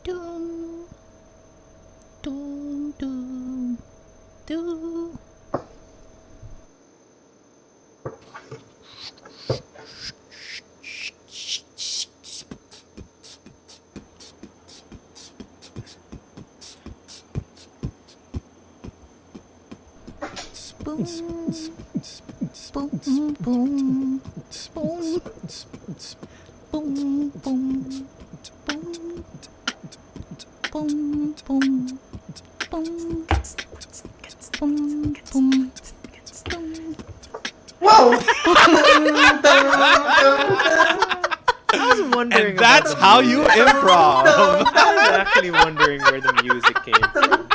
Doom, doom, doom, doom. Boom, boom, boom, boom, boom, boom, boom, boom, boom, boom, boom. Whoa! I was wondering. And that's about how the you music. improv. I was actually wondering where the music came from.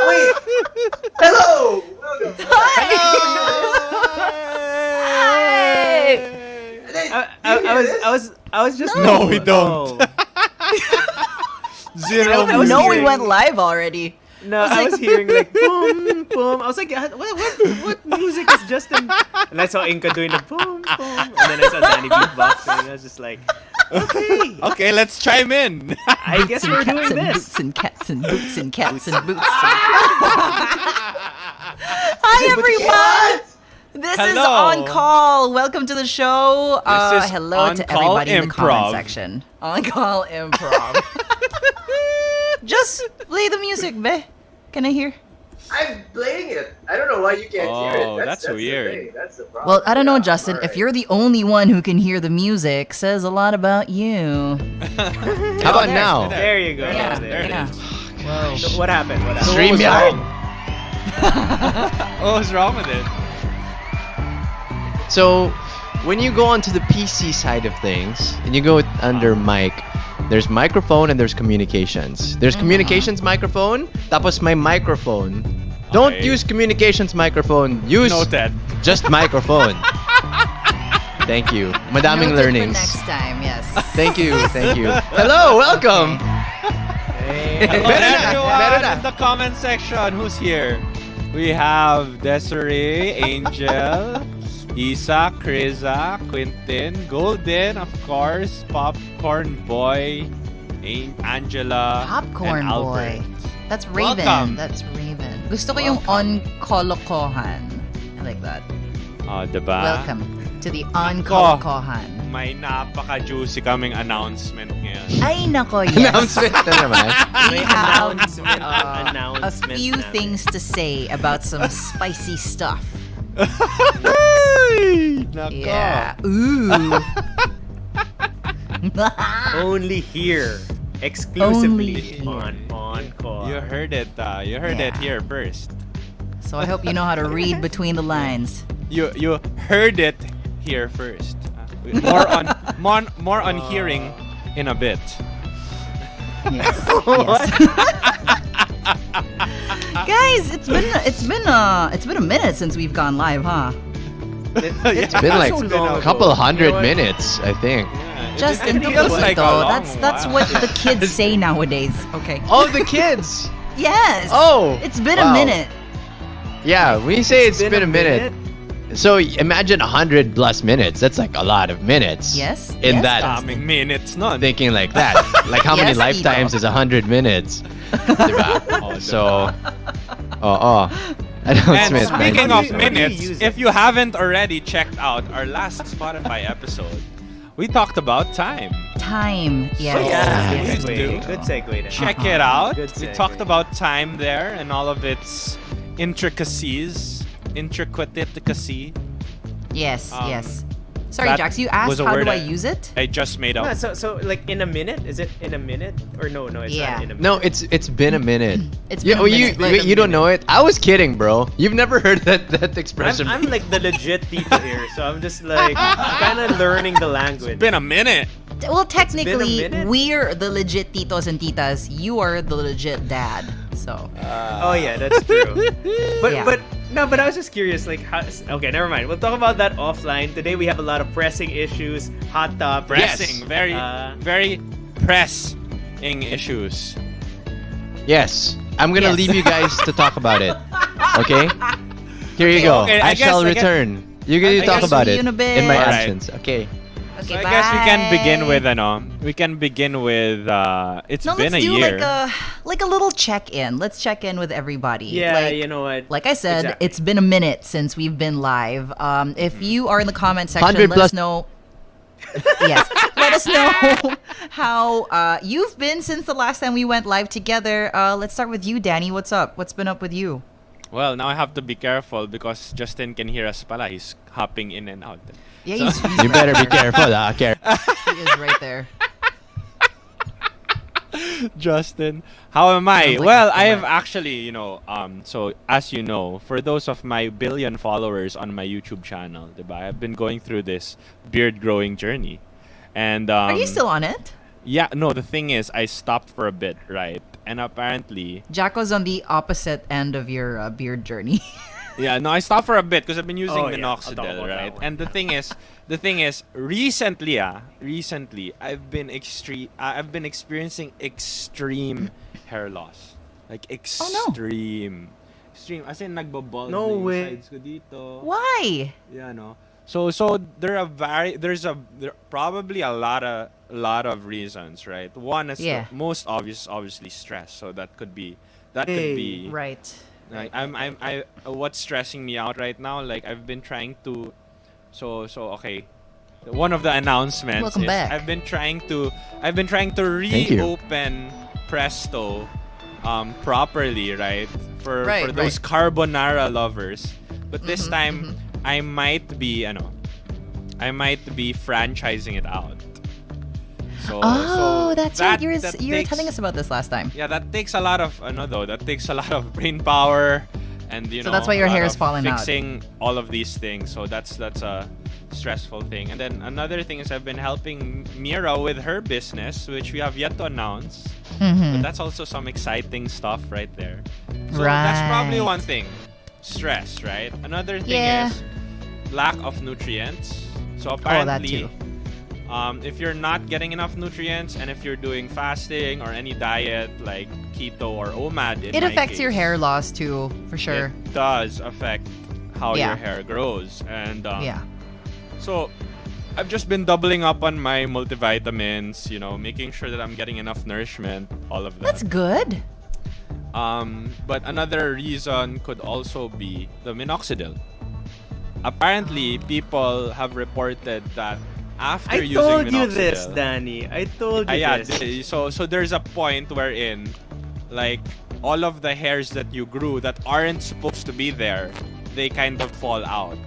Wait! Hello! Welcome. I was just. No, we don't. Zero I was No, we hearing- went live already. No, I was hearing like boom, boom. I was like, what music is Justin? And I saw Inka doing the boom, boom, and then I saw Danny beatboxing. I was just like, okay, Okay, let's chime in. I guess we're doing this. Boots and cats and boots and cats and boots. Hi everyone! This is Hello. On Call. Welcome to the show. This is Hello On to Call everybody in the comment Improv. section. On Call Improv. Just play the music, be. Can I hear? I'm playing it. I don't know why you can't hear Oh, it. that's the weird. thing. That's the problem. Well, I don't know, Yeah, Justin. If alright. you're the only one who can hear the music, says a lot about you. How about now? There you go. Yeah, There it yeah. is. Whoa. So what happened? What happened? So what was StreamYard. What was wrong with it? So, when you go onto the PC side of things, and you go under mic, there's microphone and there's communications. There's communications microphone, tapos may microphone. Don't Okay. use communications microphone. Use Noted. just microphone. Thank you. Madaming Noted for learnings. next time, yes. Thank you, thank you. Hello, welcome. Hey, Hello Meron na, everyone meron na. in the comment section. Who's here? We have Desiree, Angel, Isa, Kriza, Quintin, Golden, of course, Popcorn Boy, Angela, Popcorn and Boy. Albert. That's Raven. Welcome. That's Raven. Gusto ko yung On Kolokohan. I like that. Oh, diba? Welcome to the On Nako. Kolokohan. May napaka-juicy kaming announcement ngayon. Ay, nako, yes. Announcement na naman. May have, announcement. A announcement few namin. things to say about some spicy stuff. Ay, nako. Yeah. Ooh. Only here, exclusively Only on call. You heard it. You heard it Yeah. here first. So I hope you know how to read between the lines. You heard it here first. More on hearing in a bit. Yes. Yes. Guys, it's been a minute since we've gone live, huh? It's been like so long a couple ago. hundred You know what? minutes, I think. Justin, it don't feels listen like a though. long That's while. what the kids say nowadays. Okay. Oh, the kids! Yes. Oh, It's been a wow. minute. Yeah, when you say it's been a minute, so imagine 100 plus minutes. That's like a lot of minutes. Yes. In yes, that- Justin. Daming minutes nun. Thinking like that. Like how many Yes, lifetimes Ito. is 100 minutes? Diba? Oh, So, And announcement. speaking How of do you minutes, use if it? you haven't already checked out our last Spotify episode, we talked about time. Time. Yes. So, Yeah, Yes. good segue. Good segue. then. Check it out. Good We segue. talked about time there and all of its intricacies. intricacy. Yes, Um, yes. Sorry, that Jax, you was asked a how do word I I- use it? I just made No, up. so like in a minute? Is it in a minute? Or no, it's Yeah. not in a minute. No, it's been a minute. It's Yeah, been a oh, you minute. like wait, a you don't minute. know it? I was kidding, bro. You've never heard that expression. I'm like the legit tito here, so I'm just like kind of learning the language. It's been a minute. Well, technically, minute. we're the legit titos and titas. You are the legit dad. So, Oh yeah, that's true. But Yeah. but I was just curious, like how? Okay, never mind. We'll talk about that offline. Today we have a lot of pressing issues, hot topics. Pressing, very, Uh, very pressing issues. Yes, I'm gonna Yes. leave you guys to talk about it. Okay? Here you go. okay, I I guess- shall I guess- return. You're gonna I talk guess about see it you in a bit. in my Alright. absence. Okay. okay, So I guess we can begin with bye. we can begin with it's No, been let's a do year. like a little check-in. Let's check in with everybody. yeah, like, you know what? Like I said, Exactly. it's been a minute since we've been live. If you are in the comment section, 100 let plus- us know. Yes, let us know how you've been since the last time we went live together. Let's start with you, Danny. What's up? What's been up with you? Well, now I have to be careful because Justin can hear us pala. He's hopping in and out. Yeah, So- he's You right better be there. careful, okay? He is right there. Justin, how am I? Sounds like Well, a I've boomer. actually, so as you know, for those of my billion followers on my YouTube channel, diba, I've been going through this beard growing journey. And Are you still on it? Yeah, no, the thing is I stopped for a bit, right? And apparently, Jacko's on the opposite end of your beard journey. yeah, no, I stopped for a bit because I've been using Oh, yeah. I'll talk minoxidil, about that right? one. And the thing is, recently, I've been experiencing extreme hair loss, like Oh, no. extreme. As in nagbabald No na yung way. sides ko dito. Why? Yeah, no. So there are probably a lot of reasons, right? One is Yeah. the most obvious, obviously stress. So that could be Right. like what's stressing me out right now, like I've been trying to okay, one of the announcements Welcome is back. I've been trying to Thank you. reopen Presto properly, right? For Right, those right. carbonara lovers. But this time I might be franchising it out. So That's that, right. You that were takes- telling us about this last time. yeah, that takes a lot of that takes a lot of brain power, and So that's why your a lot hair is of falling out. fixing all of these things. So that's a stressful thing. And then another thing is I've been helping Mira with her business, which we have yet to announce. But that's also some exciting stuff right there. So that's probably Right. one thing. Stress, right? Another thing Yeah. is lack of nutrients. So that apparently, too. if you're not getting enough nutrients and if you're doing fasting or any diet like keto or OMAD, in It my affects your case, hair loss too, for sure. It does affect how Yeah. your hair grows. And Yeah. so I've just been doubling up on my multivitamins, making sure that I'm getting enough nourishment, all of that. That's good. But another reason could also be the minoxidil. Apparently, people have reported that after I using told minoxidil, you this, Danny. I told you yeah, this. so there's a point wherein, like, all of the hairs that you grew that aren't supposed to be there, they kind of fall out.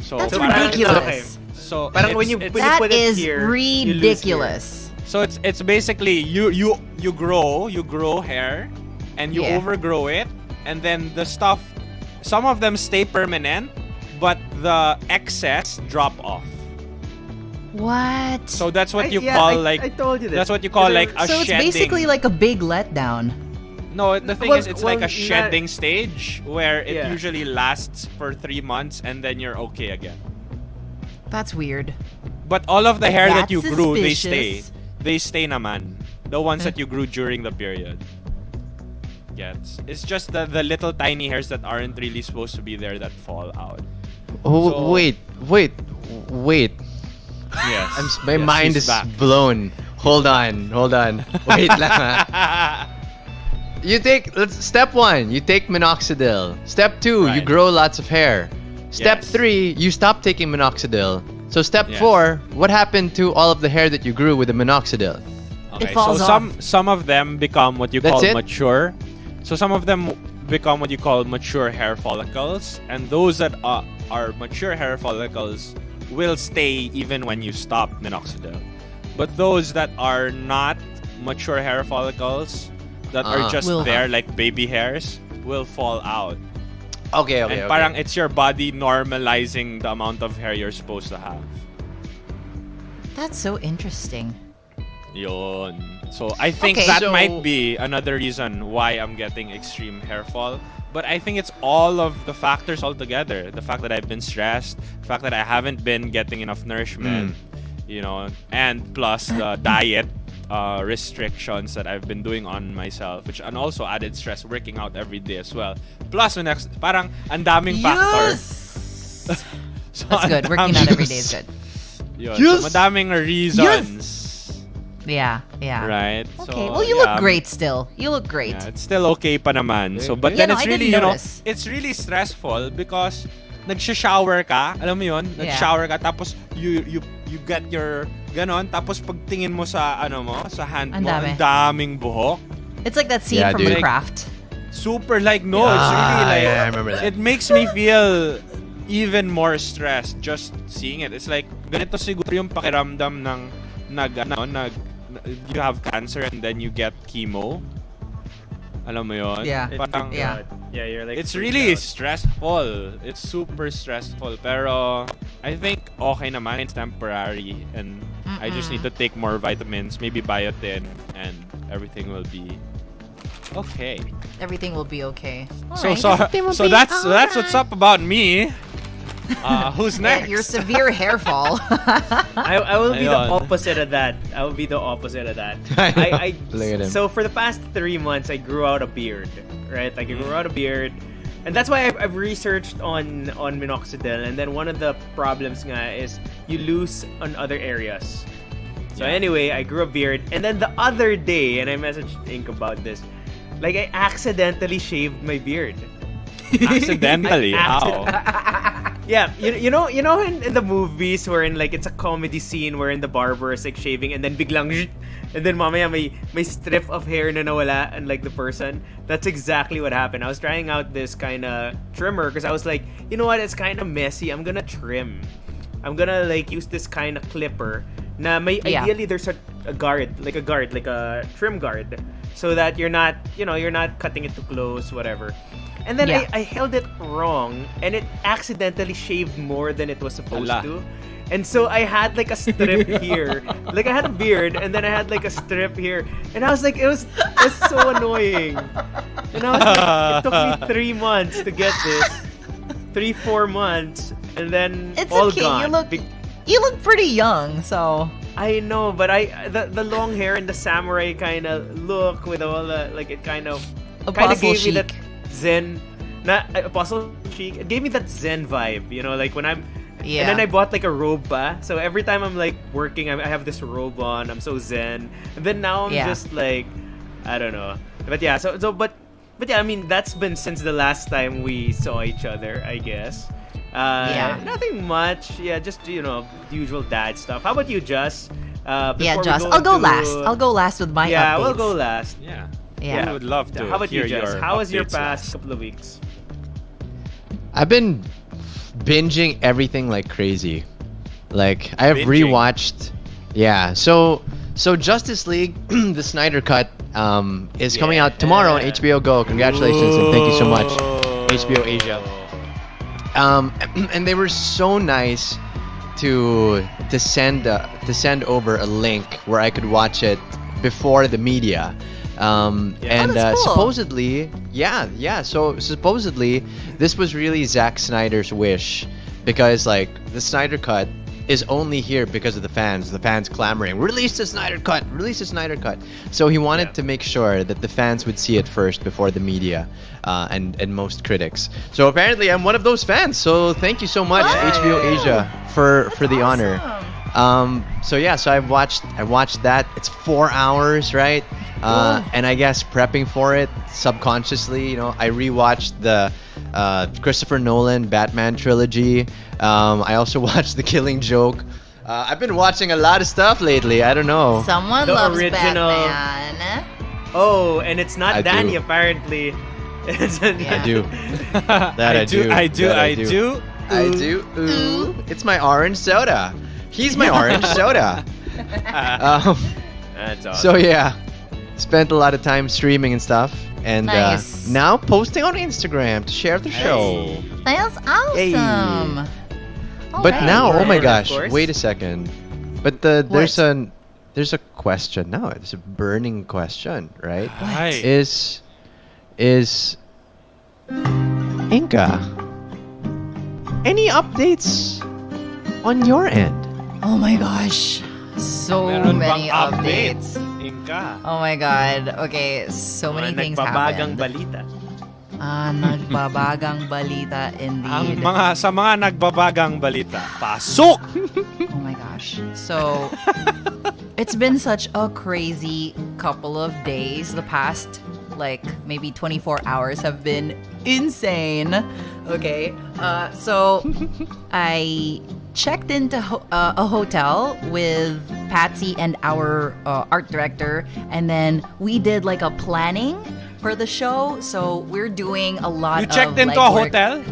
So That's parang- ridiculous. So Parang when you it's- put That it is here, you lose hair. ridiculous. So it's basically you grow hair and you Yeah. overgrow it, and then the stuff, some of them stay permanent, but the excess drop off. What? So that's what you Yeah, call I told you this. that's what you call like a So it's shedding. basically like a big letdown. No, the thing Well- is, it's well, like a not- shedding stage where it Yeah. usually lasts for 3 months and then you're okay again. That's weird. But all of the hair that That's you grew, they stay. suspicious. They stay naman. The ones that you grew during the period. Yeah, it's just the little tiny hairs that aren't really supposed to be there that fall out. Oh, So- wait. Yes. My Yes, mind she's is back. blown. Hold on. Wait lang. You take step 1, you take minoxidil. Step 2, you Right. grow lots of hair. Step Yes. 3, you stop taking minoxidil. So step Yes. 4, what happened to all of the hair that you grew with the minoxidil? Okay, falls so some of them become what you That's call it? mature. So some of them become what you call mature hair follicles, and those that are mature hair follicles will stay even when you stop minoxidil. But those that are not mature hair follicles, that are just Will there have. like baby hairs, will fall out. Okay, And parang it's your body normalizing the amount of hair you're supposed to have. That's so interesting. Yun. So I think Okay. that So- might be another reason why I'm getting extreme hair fall. But I think it's all of the factors all together. The fact that I've been stressed, the fact that I haven't been getting enough nourishment, and plus the diet restrictions that I've been doing on myself, and also added stress working out every day as well. Plus, parang ang daming factor. Yes! So, That's good. ang Working daming- out every day is good. Yun. Yes! So, madaming reasons. Yeah, yeah. Right? Okay, So, well, you yeah, look great still. You look great. Yeah, it's still okay pa naman. So, but Yeah, then no, it's I really, didn't notice. it's really stressful because nagsha-shower ka, alam mo yun? Yeah. Nag-shower ka, tapos you get your ganon, tapos pagtingin mo sa sa hand Ang mo, dami. ang daming buhok. It's like that scene Yeah, from dude. The Craft. Super like, no, it's really like, yeah, I remember that. it makes me feel even more stressed just seeing it. It's like, ganito siguro yung pakiramdam ng you have cancer and then you get chemo. Alam mo yun? Yeah. Parang, Yeah. Yeah, you're like it's freaked really out. stressful. It's super stressful. Pero I think okay naman. It's temporary. And I just need to take more vitamins, maybe biotin, and everything will be okay. Everything will be okay. So Alright. that's what's up about me. Who's Yeah, next? your severe hair fall. I will be the Ayun. opposite of that. I will be the opposite of that. I know. Look at him. So for the past 3 months, I grew out a beard, right? Like I grew out a beard, and that's why I've researched on minoxidil. And then one of the problems nga is you lose on other areas. So Yeah. anyway, I grew a beard, and then the other day, and I messaged Ink about this, like I accidentally shaved my beard. Accidentally. How? Yeah, you know in the movies wherein like it's a comedy scene wherein the barber is like shaving and then biglang and then mamaya may strip of hair na nawala and like the person. That's exactly what happened. I was trying out this kind of trimmer because I was like, you know what, it's kind of messy. I'm gonna trim. I'm gonna like use this kind of clipper. Na may Yeah. ideally there's a guard, like a trim guard, so that you're not cutting it too close, whatever. And then Yeah. I held it wrong, and it accidentally shaved more than it was supposed Ala. to. And so I had like a strip here. Like I had a beard, and then I had like a strip here. And I was like, it's so annoying. And I was like, it took me 3 months to get this. 3-4 months, and then It's all okay. gone. You look pretty young, so I know, but the long hair and the samurai kind of look with all the like it kind of Apostle gave me that chic. zen, apostle chic. It gave me that zen vibe, you know, like when I'm. Yeah. And then I bought like a robe pa. So every time I'm like working, I have this robe on. I'm so zen. And then now I'm Yeah. just like, I don't know. But yeah, but yeah, I mean that's been since the last time we saw each other, I guess. Yeah. Nothing much. Yeah, just the usual dad stuff. How about you, Just? yeah, Before we Joss. go I'll go to- last. I'll go last with my Yeah, updates. we'll go last. Yeah. Yeah. I would love to How about hear you, Just? your How was your updates past last. couple of weeks? I've been binging everything like crazy. Like I have Binging? rewatched. Yeah. So Justice League, the Snyder Cut, is coming out tomorrow on Yeah. HBO Go. Congratulations and thank you so much, HBO Asia. And they were so nice to send over a link where I could watch it before the media. And Oh, that's cool. supposedly, so supposedly this was really Zack Snyder's wish, because like the Snyder Cut is only here because of the fans clamoring, release the Snyder Cut, release the Snyder Cut. So he wanted Yeah. to make sure that the fans would see it first before the media and most critics. So apparently I'm one of those fans, so thank you so much, Wow. HBO Asia, for the honor. Awesome. So I watched that. It's 4 hours, right? And I guess prepping for it subconsciously, I rewatched the Christopher Nolan Batman trilogy. I also watched The Killing Joke. I've been watching a lot of stuff lately. I don't know. Someone The loves original- Batman. Oh, and it's not I Danny do. apparently. I do. That I do. I do. That I do. I do. Ooh. It's my orange soda. He's my orange soda. That's awesome. So yeah, spent a lot of time streaming and stuff, and Nice. now posting on Instagram to share the show. That's awesome. But Alright. now, oh my Of gosh, course. wait a second. But there's a question now. It's a burning question, right? Hi. Is Inka, any updates on your end? Oh my gosh. So Meron many bang update? updates. Inka. Oh my god. Okay, so many things Nagbabagang happened. balita. Nagbabagang balita Ang indeed. sa mga nagbabagang balita, pasok! Oh my gosh. So, it's been such a crazy couple of days. The past, like, maybe 24 hours have been insane. Okay. So, I checked into a hotel with Patsy and our art director, and then we did like a planning for the show. So we're doing a lot You of checked into a legwork. hotel?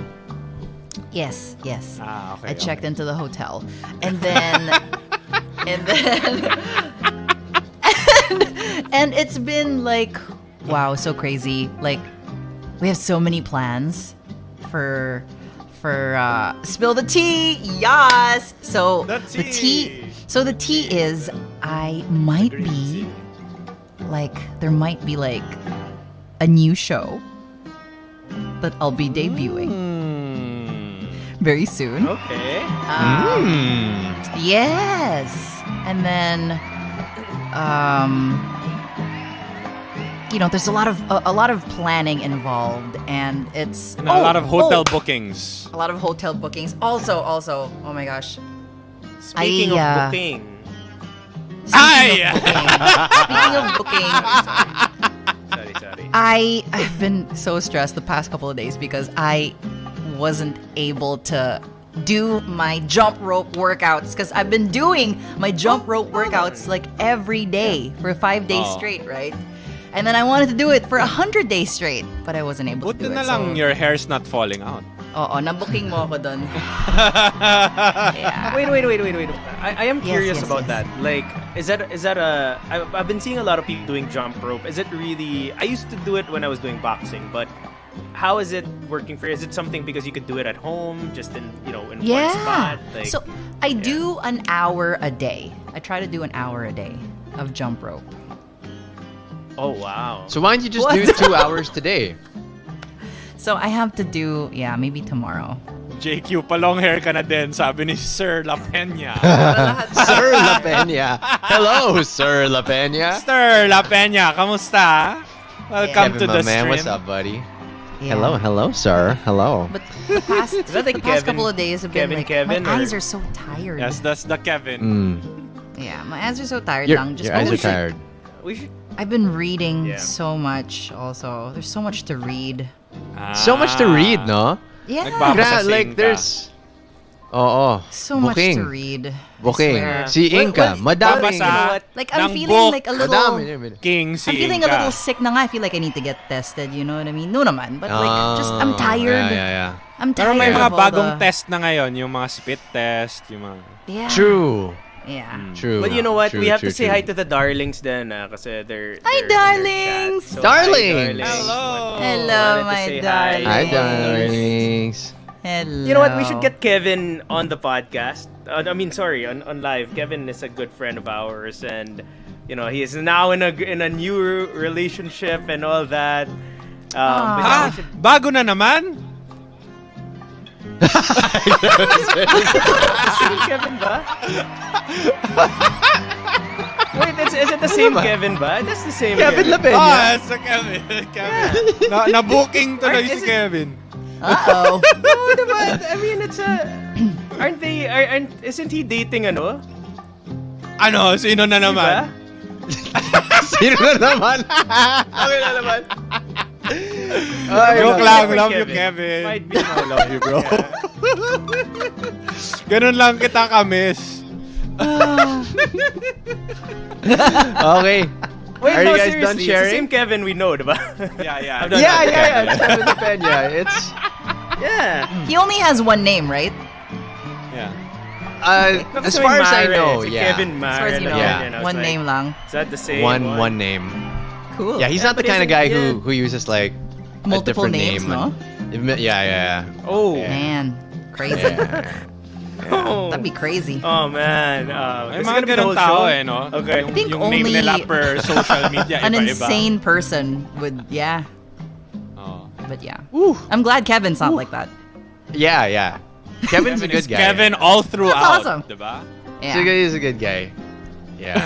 Yes, yes. Ah, okay. I checked into the hotel, and then and then and it's been like, wow, so crazy. Like, we have so many plans for spill the tea. Yes. So The tea. So the tea is, I might be like, there might be like a new show that I'll be debuting very soon. Okay. Yes. And then there's a lot of planning involved, and it's And a lot of hotel bookings. a lot of hotel bookings. Also, oh my gosh. Speaking I, of booking. Speaking of booking, Sorry. I've been so stressed the past couple of days because I wasn't able to do my jump rope workouts, because I've been doing my jump rope workouts like every day for 5 days Oh. straight, right? And then I wanted to do it for 100 days straight, but I wasn't able to Buti do na it. lang your hair's not falling out. Oo, nabooking mo ako dun. Yeah. Wait. I am Yes, curious yes, about yes. that. Like, is that a? I've been seeing a lot of people doing jump rope. Is it really? I used to do it when I was doing boxing, but how is it working for you? Is it something because you could do it at home, just in one Yeah. spot? Like, So I do an hour a day. I try to do an hour a day of jump rope. oh wow. So why don't you just do 2 hours today? So I have to do, maybe tomorrow. JQ, pa-long hair ka na din, sabi ni Sir La Peña. Sir La Peña. Hello, Sir La Peña. Sir La Peña, kamusta? Welcome Kevin, to my the man, stream. what's up, buddy? Yeah. Hello, sir. Hello. But the past, that like the past Kevin- couple of days have been Kevin, my or- eyes are so tired. Yes, that's the Kevin. Yeah, my eyes are so tired. Your, lang. Just your eyes are always, like, tired. We should. I've been reading Yeah. so much also. There's so much to read. So much to read, no? Yeah. Nagbabasa Like, ka. there's... Oo. So much Booking. to read. I Booking. swear. Si Inka, madaming... Babasa. You know what? Like, I'm ng feeling book. like a little... Madami. King si I'm feeling a Inka. little sick na nga. I feel like I need to get tested, you know what I mean? No naman. But like, just, I'm Oh, tired. Yeah. I'm Pero tired may mga of all bagong the... test na ngayon, yung mga spit test, yung mga... Yeah. True. Yeah. True. But you know what? True, We have true, to say true. hi to the darlings then, kasi they're Hi, in their darlings! chat. So, Darlings! hi, Hello! Hello, Wanted to my say darling. Hi, hi. darlings. Hello. You know what? We should get Kevin on the podcast. On live. Kevin is a good friend of ours, and he is now in a new relationship and all that. But yeah, Ah, we should- bago na naman? Kevin ba? Wait, is it the same Kevin ba? That's the same Kevin La Peña. Ah, it's a Kevin. Na-booking tuloy Is si it- Kevin. Uh-oh. No, diba? I mean, it's a... Isn't he dating ano? Ano, sino na Diba? naman? Sino na naman? Okay na naman. Ay, Joke nako. lang, Different love you, Kevin. Might be I love you, bro. Ganun lang kita ka-miss. Okay. Wait, Are no, you guys seriously, done it's sharing? the same Kevin we know, diba? Yeah. I've done Yeah, that. yeah. It's Kevin Peña. It's Yeah. He only has one name, right? Yeah. as far as I know, It's yeah. Kevin As far as you know, Yeah. one name lang. Is that the same One name. Cool. Yeah, he's not the but kind of isn't- guy yeah. who uses like Multiple a different names, name. no? Yeah. Oh. Man, crazy. Yeah. Oh. That'd be crazy. Oh man. May Is it mga gonna be the ganun whole tao show? eh, no? Okay. I think yung name only nila per social media, An iba-iba. insane person would, yeah. Oh. But yeah, Woo. I'm glad Kevin's not like that. Yeah. Kevin's a Kevin is good guy. Kevin all throughout, That's awesome. diba? Yeah. He's a good guy. Yeah.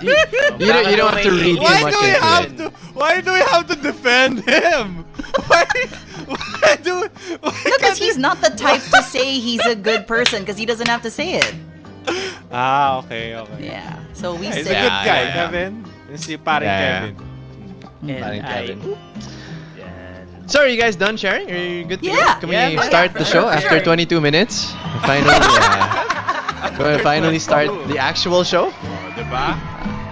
you don't have to read too Why much do we into have it. to? Why do we have to defend him? Why do? Because he's not the type to say he's a good person because he doesn't have to say it. Okay. Yeah. So we He's a say good guy, yeah. Kevin. Si paring Yeah. Kevin. Paring Kevin. Yeah. So are you guys done sharing? Are you good to go? Yeah. Can Yeah, we yeah, start for the show sure, for after sure. 22 minutes? Finally, we'll finally start the actual show. Oh, diba?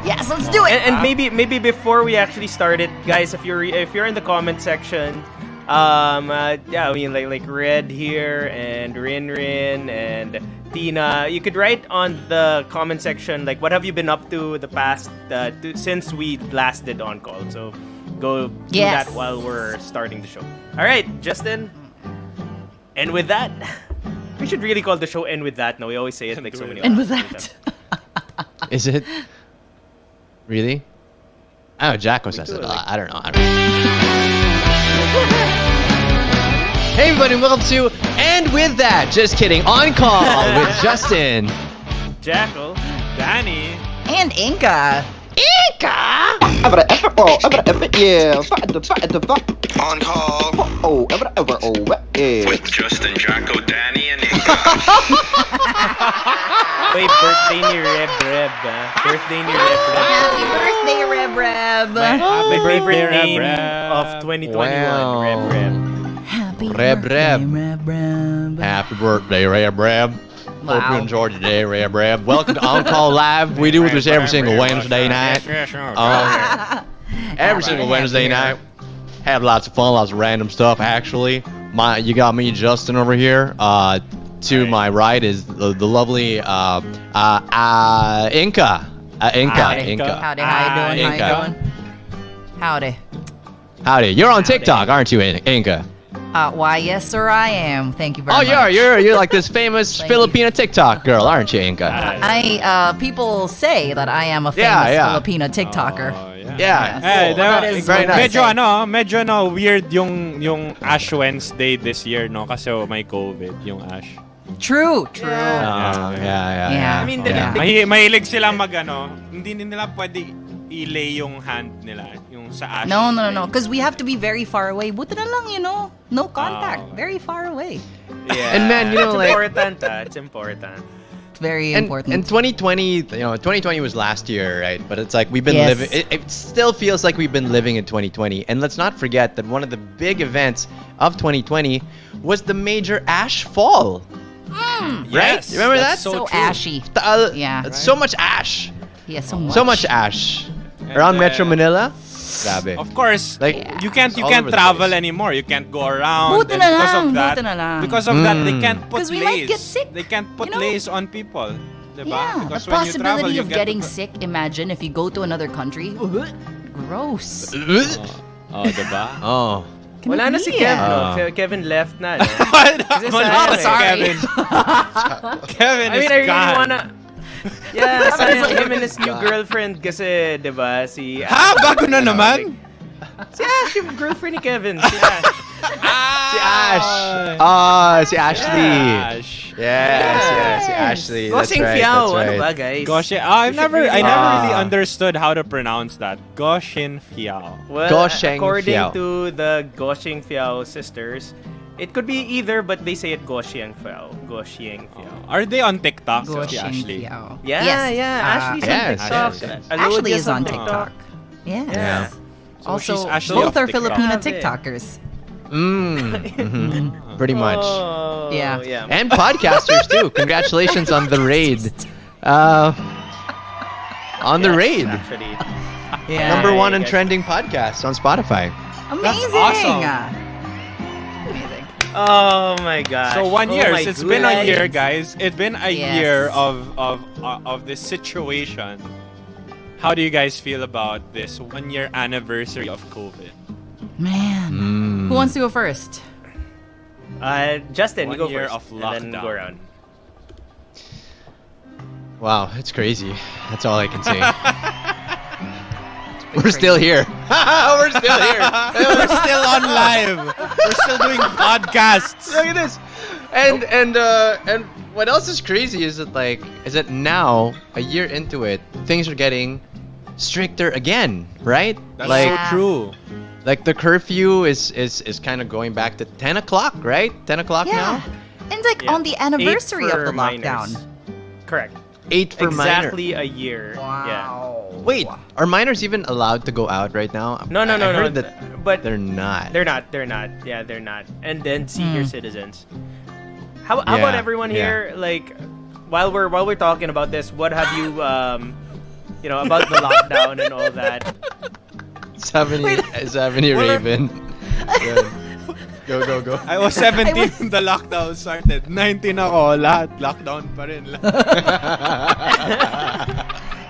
yes, let's do it. And maybe before we actually start it, guys, if you're in the comment section, yeah, I mean like Red here and Rin and Tina, you could write on the comment section like what have you been up to the past since we last did on call. So go do Yes. that while we're starting the show. All right, Justin. And with that, we should really call the show "And with that." No, we always say it like so many. And with times. that, Is it? Really? Oh, Jacko says it a lot. I don't know. Hey everybody, welcome to And With That. Just kidding. On Call with Justin. Jackal. Danny. and Inca. On call with Justin, Jacko, Danny, and Inca. Wait, birthday ni Reb. Birthday ni Reb. Happy birthday, Reb Reb. My favorite birthday, name Reb. of 2021, Wow. Reb. Happy Reb birthday, Reb. Reb Reb. Happy birthday, Reb Reb. Hope you Wow. enjoyed your day, Reb Reb. Welcome to On Call Live. We do this every single Wednesday night. Every single Wednesday night. Have lots of fun, lots of random stuff. Actually, you got me, Justin, over here. To my right is the lovely Inca. Inca. Howdy. Inca. Howdy, how you doing? Inca. How you doing? Howdy. Howdy. You're on TikTok, aren't you, Inca? Why, yes, sir, I am. Thank you very Oh, much. you are. You're like this famous Thank you. Filipina TikTok girl, aren't you, Inca? People say that I am a famous Yeah. Filipina TikToker. Oh, Yeah. Eh, That is very what they nice. medyo weird yung Ash Wednesday this year, no? Kasi may COVID, yung Ash. True. Yeah. I mean, Yeah. Mahilig silang hindi nila pwede i-lay yung hand nila, yung sa Ash. No. Because we have to be very far away. Buti na lang, no contact. Oh. Very far away. Yeah. And man, you know, it's like- important. It's important. It's very And important. 2020, 2020 was last year, right? But it's like we've been Yes. living. It still feels like we've been living in 2020. And let's not forget that one of the big events of 2020 was the major ash fall. Yes, You remember that's that? so true. ashy. It's Yeah. so much ash. Yeah, so much. So much ash. And, Around Metro Manila. Grabe. Of course, Like, you can't all over the travel place. anymore. You can't go around. Buti and na because lang, of that, buti na lang. because of that, they can't put 'Cause we might lays. get sick, They can't put you know? lays on people. Diba? Yeah, the Because when you travel, possibility you of get getting to- sick. Imagine if you go to another country. Gross. Oh, diba? Oh. Wala na si be, Kev, ah. no? Kevin left na, no? Wala sayang, na si sorry. Kevin. Kevin I mean, is I really gone. wanna... Yeah, Sabi sayang sa- him and his new girlfriend kasi, di ba, si... Ha? Bago na naman? Si Ash, yung girlfriend ni Kevin. Si Ash. Si Ash. Ah, si Ashley. Ash. Yes, si Ashley. That's Goseng right. Fiao, That's ano right. ba, guys? Gosh, I should never really- really Ah. understood how to pronounce that. Goshin Fiao. Well, Gosheng according Fiao. to the Gosheng Fiao sisters, it could be either, but they say it Gosheng Fiao. Gosheng Fiao. Are they on TikTok? Si Goshing Ashley. Fiao. Yeah, Yes. yeah. Ashley's yes, on TikTok. yes. Alodia's Ashley is on TikTok. TikTok. Yeah. Yeah. So she's Also, Ashley both of are TikTok. Filipina Grabe. TikTokers. Pretty much. Oh, Yeah. And podcasters too. Congratulations on the raid. On the raid. Actually. Yeah. Number one I in guess. trending podcasts on Spotify. Amazing. awesome. Amazing. Oh my gosh. So 1 Oh year. my It's been a year, goodness. guys. It's been a Yes. year of this situation. How do you guys feel about this 1 year anniversary of COVID? Man. Mm. Who wants to go first? Justin, 1 you go year first. of And then lockdown. go around. Wow, it's crazy. That's all I can say. We're still here. We're still here. We're still on live. We're still doing podcasts. Look at this. And what else is crazy is that now, a year into it, things are getting stricter again, right? That's like Yeah. so true. like the curfew is kind of going back to 10 o'clock, right? 10 o'clock Yeah. now? And like Yeah. on the anniversary 8 of the for lockdown. minors. Correct. 8 for minor. Exactly a year. Yeah. Wait, are minors even allowed to go out right now? No, I no. heard that But they're not. They're not. Yeah, they're not. And then senior Mm. citizens. How about Yeah, everyone yeah. here? Like, while we're talking about this, what have you about the lockdown and all that? 70 Raven. Good. Go. I was 17 when the lockdown started. 19 ako. Lahat lockdown pa rin.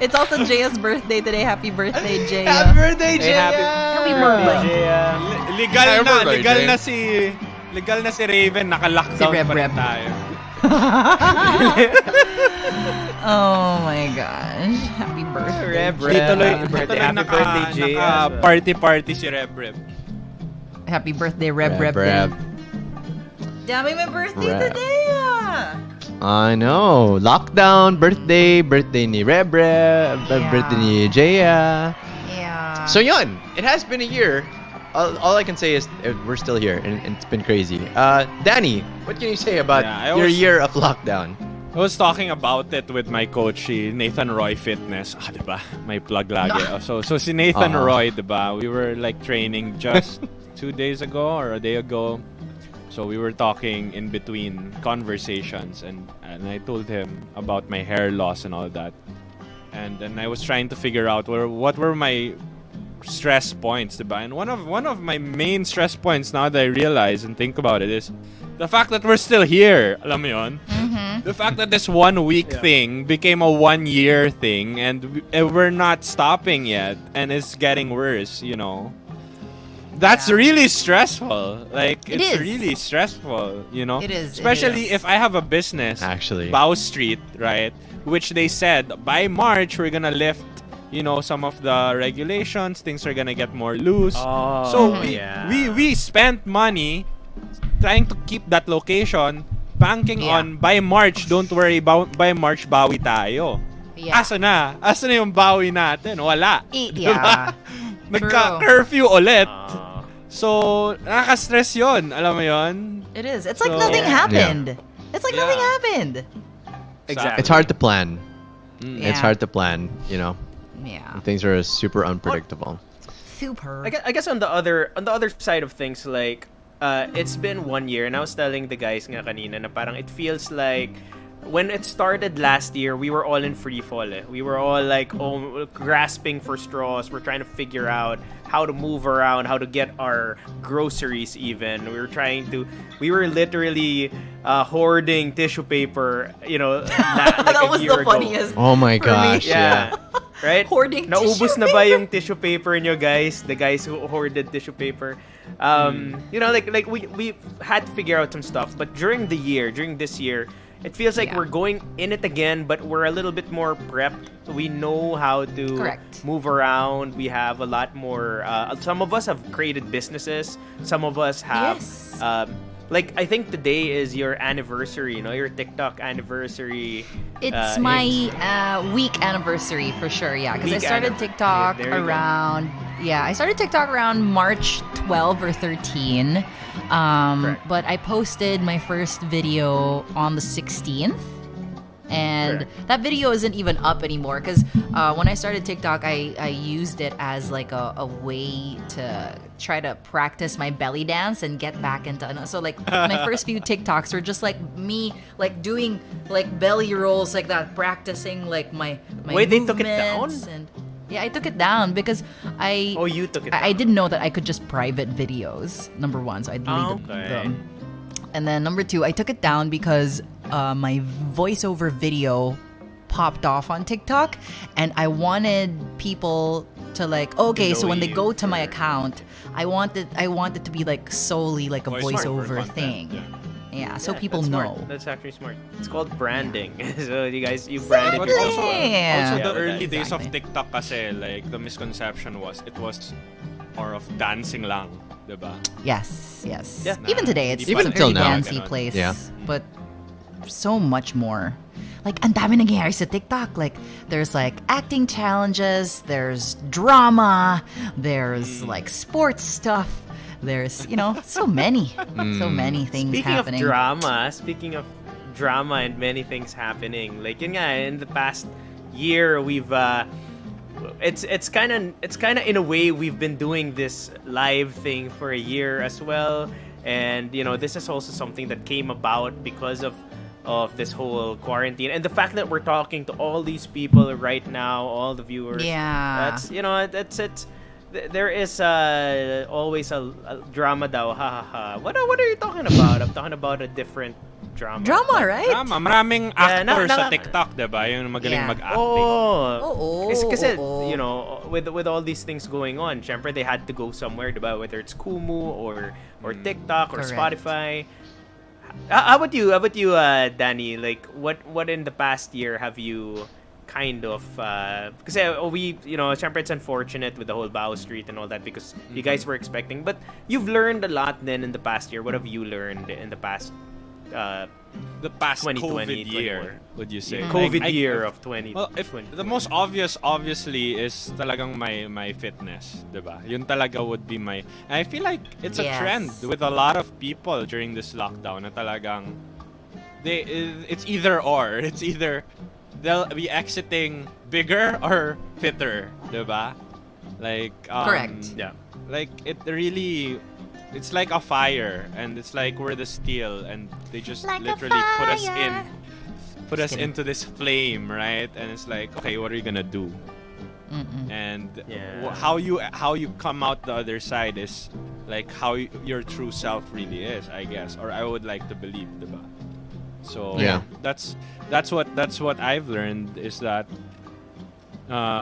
It's also Jaya's birthday today. Happy birthday, Jaya. Happy birthday, Hey, Jaya! Happy birthday, birthday. Jaya. Legal na si Raven. Naka-lockdown Si Reb pa rin Reb. tayo. Oh my gosh. Happy birthday. Reb, Jaya. Reb. Birthday, happy birthday, Jay, as well. Party si Reb Reb. Happy birthday, Reb Reb. Reb. Dami may birthday Reb. today ah. I know. Lockdown, birthday ni Reb Reb, Yeah. birthday ni Jaya. Yeah. So yun, it has been a year. All I can say is we're still here, and it's been crazy. Danny, what can you say about Yeah, I your was- year of lockdown? I was talking about it with my coach, si Nathan Roy Fitness. Diba? May plug lagi. So si Nathan Uh-huh. Roy, diba? We were like training just 2 days ago or a day ago. So we were talking in between conversations, and I told him about my hair loss and all that. And then I was trying to figure out what were my stress points, diba? And one of my main stress points, now that I realize and think about it, is the fact that we're still here. Alam mo yun? The fact that this 1 week Yeah. thing became a 1 year thing, and we're not stopping yet, and it's getting worse, you know. That's Yeah. really stressful. Like, It it's is. really stressful, you know. It is, it Especially is. if I have a business, Actually. Bow Street, right? Which they said by March we're gonna lift, you know, some of the regulations. Things are gonna get more loose. Oh, So yeah. we spent money trying to keep that location, banking Yeah. on by March, don't worry, by March bawi tayo. Yeah. Asa na yung bawi natin? Wala. Yeah. Nagka-curfew ulit. Ah. So, nakaka-stress yun. Alam mo yun? It is. It's like So- nothing Yeah. happened. It's like nothing Yeah. happened. Exactly. It's hard to plan. Mm. Yeah. It's hard to plan, you know. Yeah. Things are super unpredictable. Super. I guess on the other side of things, like it's been 1 year, and I was telling the guys nga kanina na parang it feels like when it started last year, we were all in free fall. We were all like grasping for straws. We're trying to figure out how to move around, how to get our groceries even. We were literally hoarding tissue paper, you know, like That a was year the ago. funniest. Oh my For me. gosh, Yeah. yeah. Right? Hoarding Naubos tissue na ba paper. yung tissue paper nyo, guys? The guys who hoarded tissue paper. You know, like we had to figure out some stuff. But during this year, it feels like Yeah. we're going in it again, but we're a little bit more prepped. We know how to Correct. move around. We have a lot more. Some of us have created businesses. Some of us have. Yes. Like, I think today is your anniversary, you know, your TikTok anniversary. It's Hinge. my week anniversary for sure. Yeah, because I Week started anniversary. TikTok There you go. around. Yeah, I started TikTok around March 12 or 13. Correct. But I posted my first video on the 16th. And Correct. that video isn't even up anymore because when I started TikTok, I used it as like a way to try to practice my belly dance and get back into. So like my first few TikToks were just like me like doing like belly rolls like that, practicing like my Wait, they took it down? movements and Yeah, I took it down because Oh, you took it I down. didn't know that I could just private videos. Number one, so I deleted Okay. them. And then number two, I took it down because my voiceover video popped off on TikTok, and I wanted people to like, okay, so know when they you go to my for- account, I want it to be like solely like a Voiceover voiceover content, thing. yeah. Yeah, so Yeah, people that's know. smart. That's actually smart. It's called branding. So you branded But yourself. also, Yeah. also the Yeah, early days of exactly. TikTok kasi, like, the misconception was, it was more of dancing lang, diba? Yes, yes. Yeah. Even today, it's Even a until very now. dancey Ganon. place. Yeah. But so much more. Like, ang dami nangyayari sa TikTok. Like, there's like acting challenges, there's drama, there's like sports stuff. There's, so many things happening. Speaking of drama and many things happening, like yun nga, in the past year we've it's kind of in a way we've been doing this live thing for a year as well, and this is also something that came about because of this whole quarantine and the fact that we're talking to all these people right now, all the viewers. Yeah. That's there is always a drama daw, ha ha ha. What are you talking about? I'm talking about a different drama. Drama, right? Tama, maraming Yeah, actors sa na- TikTok, diba? Yung magaling Yeah. mag-acting. Oh. Kasi, Oo. with all these things going on, syempre they had to go somewhere, diba? Whether it's Kumu or TikTok or Correct. Spotify. How about you, Danny? Like, what in the past year have you kind of kasi syempre it's unfortunate with the whole Bao Street and all that because you guys were expecting, but you've learned a lot then in the past year. What have you learned in the past The past 2020, COVID year, would you say? COVID Like, year of 2020? Well, if the most obvious, obviously, is talagang my fitness, diba? Yun talaga would be my... And I feel like it's a Yes. trend with a lot of people during this lockdown na talagang it's either or. It's either they'll be exiting bigger or fitter, diba? Like Correct. Yeah. Like it's like a fire, and it's like we're the steel, and they just Like a literally put us fire. in, into this flame, right? And it's like, okay, what are you gonna do? And Yeah. how you come out the other side is like how your true self really is, I guess, or I would like to believe, diba? So Yeah. that's what I've learned is that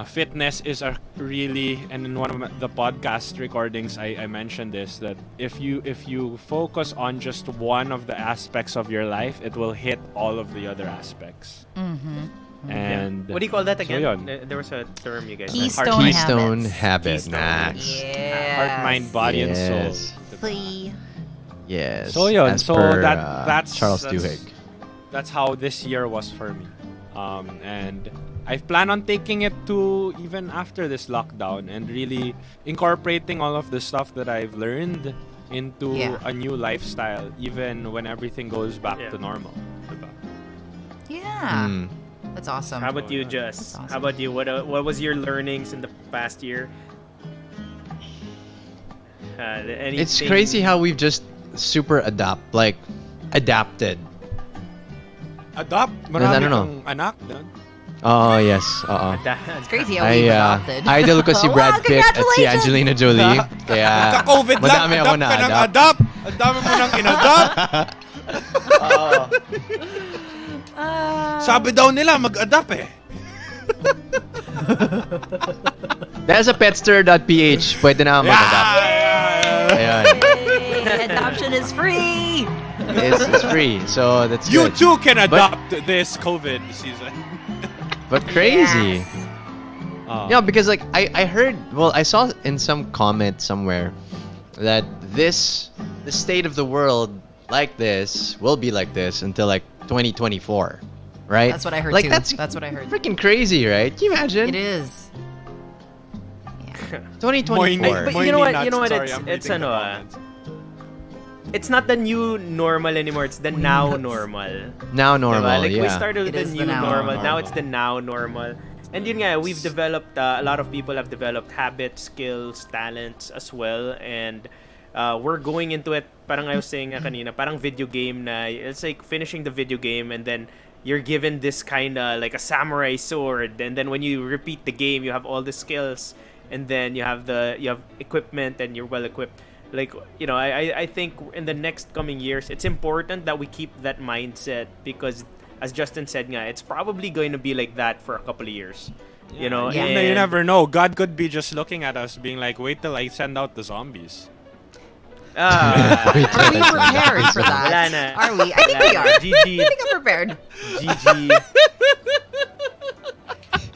fitness is a really, and in one of the podcast recordings I mentioned this, that if you focus on just one of the aspects of your life, it will hit all of the other aspects. And What do you call that so again? yun. There was a term you guys Keystone Keystone habits. habit, Max. Yes. heart, mind, body, and soul. Yes. Free. Yes. So yun, as so per, that's Charles that's- Duhigg. That's how this year was for me. And I plan on taking it to even after this lockdown and really incorporating all of the stuff that I've learned into Yeah. a new lifestyle, even when everything goes back Yeah. to normal. Diba? Yeah. Mm. That's awesome. How about you, That's Jess? awesome. How about you? What was your learnings in the past year? It's crazy how we've just super adapted. Adopt? I Marami don't know. kang anak doon. Oh, yes. It's crazy how we adopted. Idol ko si Brad Wow, Pitt at si congratulations! Angelina Jolie. Kaya Ka-COVID lang, madami ako adopt ka ng na-adapt. adopt! Ang dami mo nang in-adopt! Sabi daw nila, mag-adopt eh. There's a petstir.ph. Pwede na mag-adapt. Ayan. Yay! Adoption is free. It's free, so that's You good. too can But- adopt this COVID season. But crazy. Yes. Yeah, because like I heard, well, I saw in some comment somewhere that the state of the world like this will be like this until like 2024, right? That's what I heard like, too. That's what I heard. freaking crazy, right? Can you imagine? It is. Yeah. 2024. But you know what? Nuts. You know what? Sorry, I'm It's reading the ano, comments. it's not the new normal anymore. It's the now normal. Now normal, Diba? Like we yeah. started with It the is new the now normal. Now normal. it's the now normal. And yun nga, we've developed, a lot of people have developed habits, skills, talents as well. And we're going into it, parang I was saying nga kanina, parang video game na, it's like finishing the video game and then you're given this kind of like a samurai sword, and then when you repeat the game, you have all the skills, and then you have equipment, and you're well equipped. Like, you know, I think in the next coming years, it's important that we keep that mindset, because as Justin said nga, it's probably going to be like that for a couple of years. You know, Yeah. You never know. God could be just looking at us, being like, "Wait till I send out the zombies." Are we prepared for Wala that? na. Are we? I think we are. I GG. think I'm prepared. GG.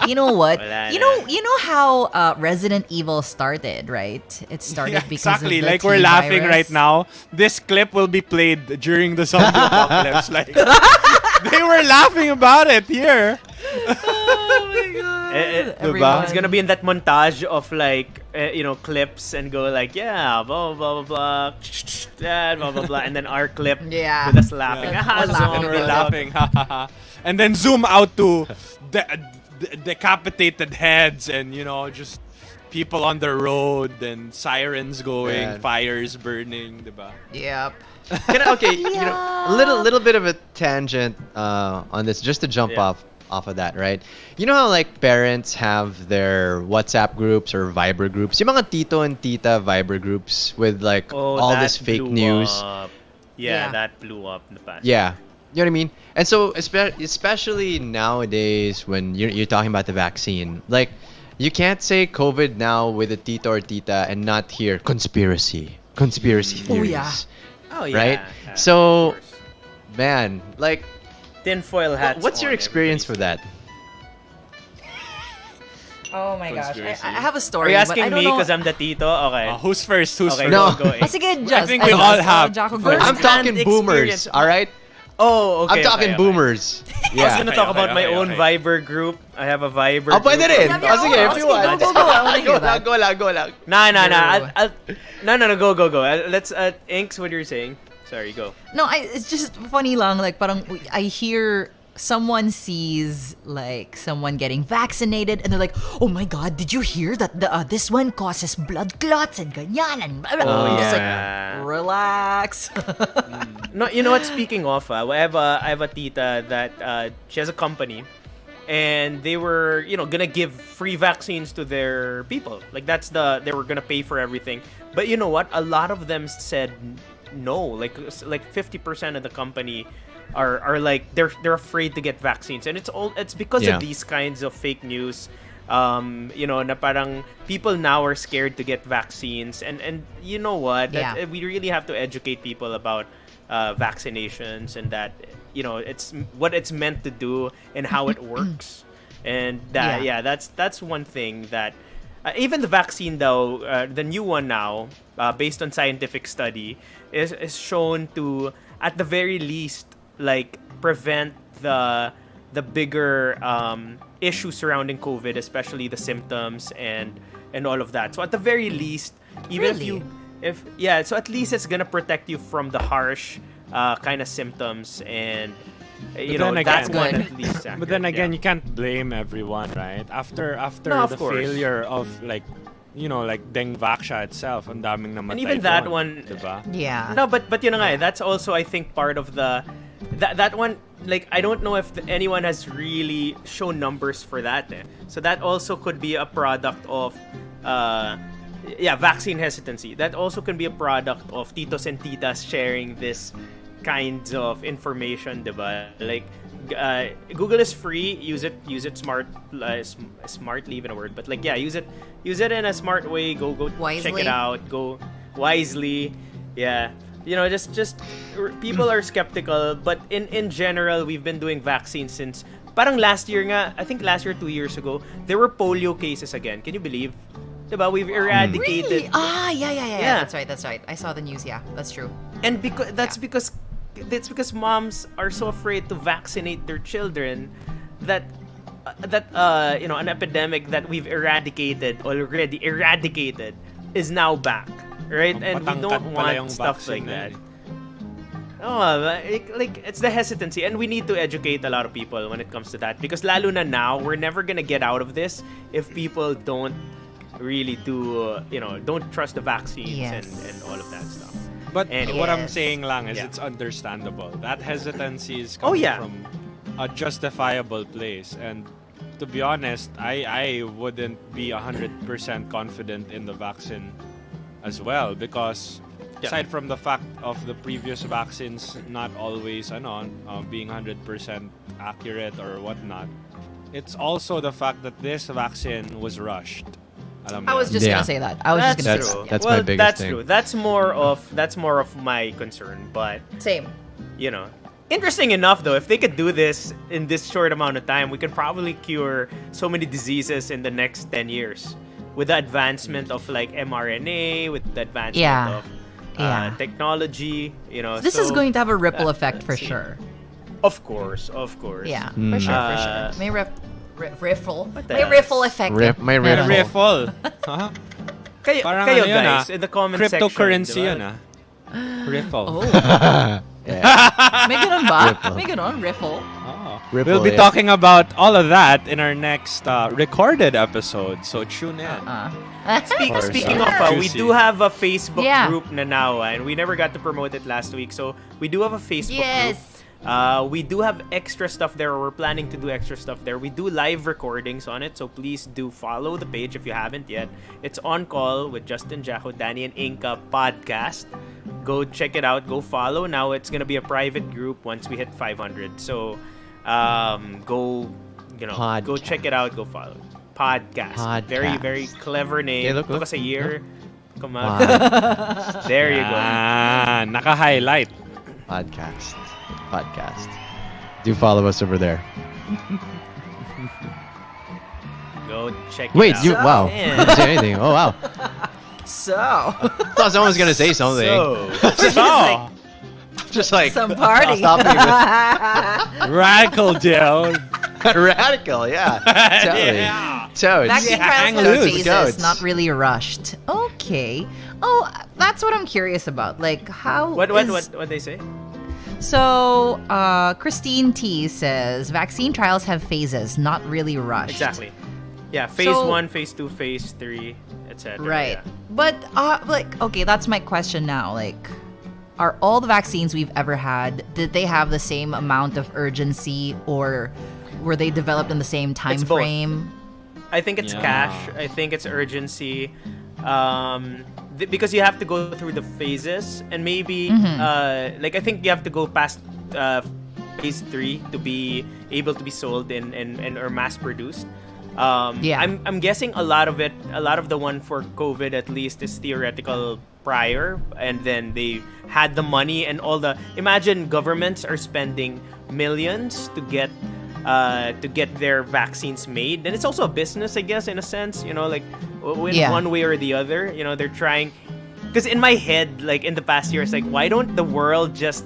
You know what? Wala You na. know how Resident Evil started, right? It started Yeah, because exactly. of the Like, we're T laughing virus. right now. This clip will be played during the zombie apocalypse. Like, they were laughing about it here. Everyone. It's gonna be in that montage of like you know, clips, and go like, yeah, blah blah blah blah, blah blah blah, blah, and then our clip Yeah. with us laughing. Yeah. Ah, We're laughing zombie. We're laughing. Ha, ha, ha. And then zoom out to decapitated heads, and you know, just people on the road, and sirens going, Yeah. fires burning, diba? Yep. Okay, you know, a little bit of a tangent on this, just to jump Yeah. off of that, right? You know how like parents have their WhatsApp groups or Viber groups, yung mga tito and tita Viber groups with like Oh, all that this fake blew news. up. Yeah. Yeah, that blew up in the past. Yeah, you know what I mean. And so especially nowadays when you're talking about the vaccine, like you can't say COVID now with a tito or tita and not hear conspiracy theories. Oh, yeah. Oh yeah. Right? Yeah, So, of course. man, like, Tinfoil hats. what's your on, experience for everybody. that? Oh my gosh. Conspiracy. I have a Are story, you but I asking don't me know. because I'm the tito? Okay. Who's first? Who's Okay, first? No. go. Ah, sige, just. think we all have. Jocko, go. First- I'm talking hand boomers, experience. all right? Oh, okay. I'm talking okay. boomers. I was Yeah. gonna talk Okay, about my okay, own okay. Viber group. I have a Viber. Oh, pwede group. rin. Have Oh, your sige, own. if you Sige, want. go, go, go. I wanna hear Go that. lang, go lang. Nah. Yo. No. Go. Let's Inks, what you're saying. Sorry, go. No, it's just funny lang. Like, parang I hear someone sees like someone getting vaccinated, and they're like, "Oh my God, did you hear that this one causes blood clots and ganyan and blah, blah, blah." Oh, I'm just yeah. like, relax. No, you know what? Speaking of, I have a tita that she has a company, and they were gonna give free vaccines to their people. Like they were gonna pay for everything. But you know what? A lot of them said no. Like 50% of the company are like they're afraid to get vaccines, and it's because Yeah. of these kinds of fake news. Na parang people now are scared to get vaccines, and you know what? Yeah. We really have to educate people about vaccinations, and that it's what it's meant to do and how it works, and that that's one thing that even the vaccine though, the new one now, based on scientific study, is shown to at the very least like prevent the bigger issues surrounding COVID, especially the symptoms and all of that. So at the very least, even Really? so at least it's gonna protect you from the harsh kind of symptoms, and then that's again- one Good. at least. But then accurate, again, yeah. you can't blame everyone, right? After No, of the course. failure of like Dengvaxia itself, ang daming namatay. And even that doon, one, diba? Yeah. No, but that's also I think part of the that one. Like I don't know if anyone has really shown numbers for that. So that also could be a product of vaccine hesitancy. That also can be a product of titos and titas sharing this kinds of information, diba? Like Google is free. Use it smartly, even a word. But like use it in a smart way. Go check Wisely. it out. Go wisely. Yeah. Just people are skeptical, but in general, we've been doing vaccines since parang last year nga. I think last year, 2 years ago, there were polio cases again. Can you believe? Diba? We've eradicated. Really? Ah, yeah. Yeah. That's right. I saw the news. Yeah, that's true. And because moms are so afraid to vaccinate their children that an epidemic that we've already eradicated is now back, right? Ang And we patangkad don't pala yung want stuff vaccine like na that. yun. Oh, like it's the hesitancy, and we need to educate a lot of people when it comes to that, because lalo na now, we're never gonna get out of this if people don't really don't trust the vaccines Yes. and all of that stuff. But Anyway. what I'm Yes. saying lang is Yeah. it's understandable. That hesitancy is Oh, coming yeah. from a justifiable place. And to be honest, I wouldn't be 100% confident in the vaccine as well, because aside from the fact of the previous vaccines not always being 100% accurate or whatnot, it's also the fact that this vaccine was rushed. Alam mo I was yan. just Yeah. gonna say that. I was just gonna say that. That's well, my biggest that's thing. true. That's more of my concern. But Same. you know, interesting enough though, if they could do this in this short amount of time, we could probably cure so many diseases in the next 10 years with the advancement of like mRNA, with the advancement Yeah. of Yeah. technology. You know, This is so- going to have a ripple effect for let's see. sure. Of course. Yeah, Mm. for sure, for Uh, sure. May riffle. the May else? riffle effect. My Meron. riffle. Riffle. Huh? Kayo, Parang kayo ano yun, guys, in the comment Cryptocurrency section. yun Riffle. Oh, Yeah. may ganun ba? Riffle. May ganun, riffle. Oh. Ripple, We'll be yeah. talking about all of that in our next recorded episode, so tune in. Speaking Or of, we Juicy. do have a Facebook Yeah. group na now, and we never got to promote it last week. So we do have a Facebook group. Yes. We do have extra stuff there. We're planning to do extra stuff there. We do live recordings on it, so please do follow the page if you haven't yet. It's On Call with Justin, Jacko, Danny, and Inka podcast. Go check it out. Go follow. Now it's gonna be a private group once we hit 500. So, go check it out. Go follow. Podcast. Very, very clever name. Yeah, look. Took us a year. Come on. There you go. Ah, naka-highlight. Podcast. Do follow us over there. Go check Wait, it out. you wow. Man. Didn't say anything. Oh wow. So, Thought someone was gonna say something. So, Just like some party. Stop me Radical, dude. with radical, yeah. Totally. Yeah. Toads. Vaccine Yeah, trials hang have loose. phases, Goats. not really rushed. Okay. Oh, that's what I'm curious about. Like, how what is- they say? So, Christine T says, vaccine trials have phases, not really rushed. Exactly. Yeah, phase So- 1, phase 2, phase 3, etc. Right. Yeah. But, okay, that's my question now. Like, are all the vaccines we've ever had, did they have the same amount of urgency, or were they developed in the same time It's both. frame? I think it's Yeah. cash. I think it's urgency. Because you have to go through the phases, and maybe like I think you have to go past phase 3 to be able to be sold and or mass produced. Yeah. I'm guessing a lot of the one for COVID at least is theoretical prior, and then they had the money and all the. Imagine governments are spending millions to get their vaccines made, and it's also a business, I guess, in a sense. You know, like in Yeah. one way or the other. You know, they're trying. Because in my head, like in the past years, like why don't the world just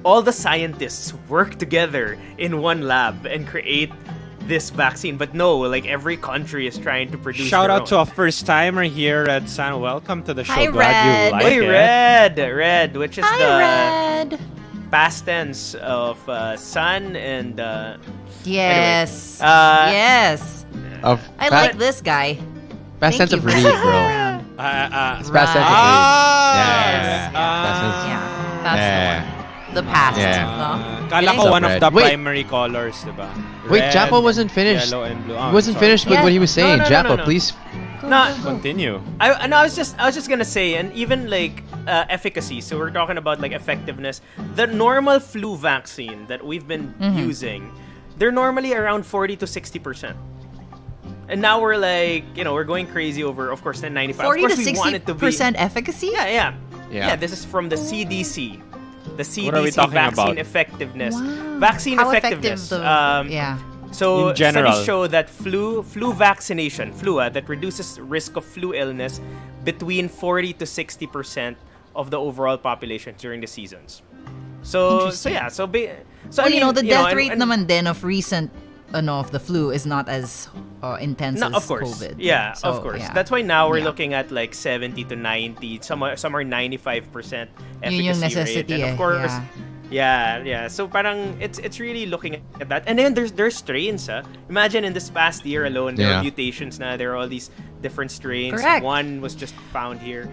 all the scientists work together in one lab and create this vaccine? But no, like every country is trying to produce. Shout their out to own. a first timer here at San. Welcome to the show. Hi, Glad Red. you like Wait, it. Red, which is Hi, the Red. past tense of sun and Yes. uh, yes. Of I like this guy. Past Thank sense of you for read, sticking bro. around. It's past sense of read. Yes. Past sense. Yeah, that's Yeah. the past. Yeah. No? Kala Getting- ko one of Red. the Wait. primary colors, diba? Wait, Red, Japo wasn't finished. Yellow and blue. He wasn't finished with Yeah. what he was saying. No, Japo, no. please. no, Continue. I was just gonna say, and even like efficacy. So we're talking about like effectiveness. The normal flu vaccine that we've been using, they're normally around 40 to 60%. And now we're like, we're going crazy over, of course, the 95. 40 of to course, we want it to be. 60% efficacy? Yeah. Yeah. This is from the CDC. The CDC What are we talking vaccine about? effectiveness. Wow. Vaccine How effectiveness. effective the, yeah. So In general. studies show that flu vaccination, that reduces risk of flu illness between 40 to 60% of the overall population during the seasons. So yeah, so Well, I mean, the death and- rate and- naman din of recent of the flu is not as intense No, as of course. COVID. Yeah, So, of course. yeah. That's why now we're Yeah. looking at like 70 to 90, some are 95% efficacy Yun yung rate. necessity And of eh, course, yeah. yeah. So parang it's really looking at that. And then there's strains, Imagine in this past year alone, there Yeah. are mutations na. There are all these different strains. Correct. One was just found here.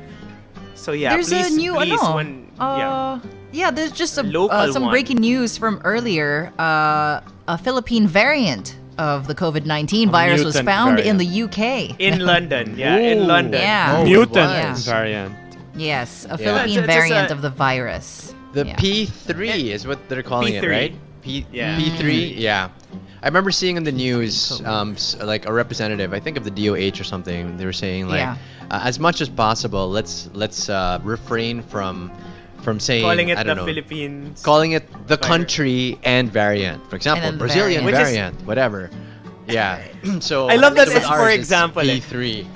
So yeah, There's please, a new please, ano. when, yeah. Yeah, there's just Local some one. breaking news from earlier. A Philippine variant of the COVID-19 virus was mutant found in variant. the UK. In London. Yeah, in London. Yeah. Oh, Mutant it was. variant. Yes, a Yeah. Philippine It's just variant a- of the virus. The Yeah. P3 is what they're calling it, P3. right? Yeah. P3, yeah. I remember seeing in the news, like a representative, I think of the DOH or something. They were saying like, Yeah. as much as possible, let's refrain from saying Calling it I don't the know, Philippines. calling it the Virus. country and variant. For example, then the Brazilian variant. Which is- variant, whatever. Yeah. So I love that with it's for ours, example, eh. P3.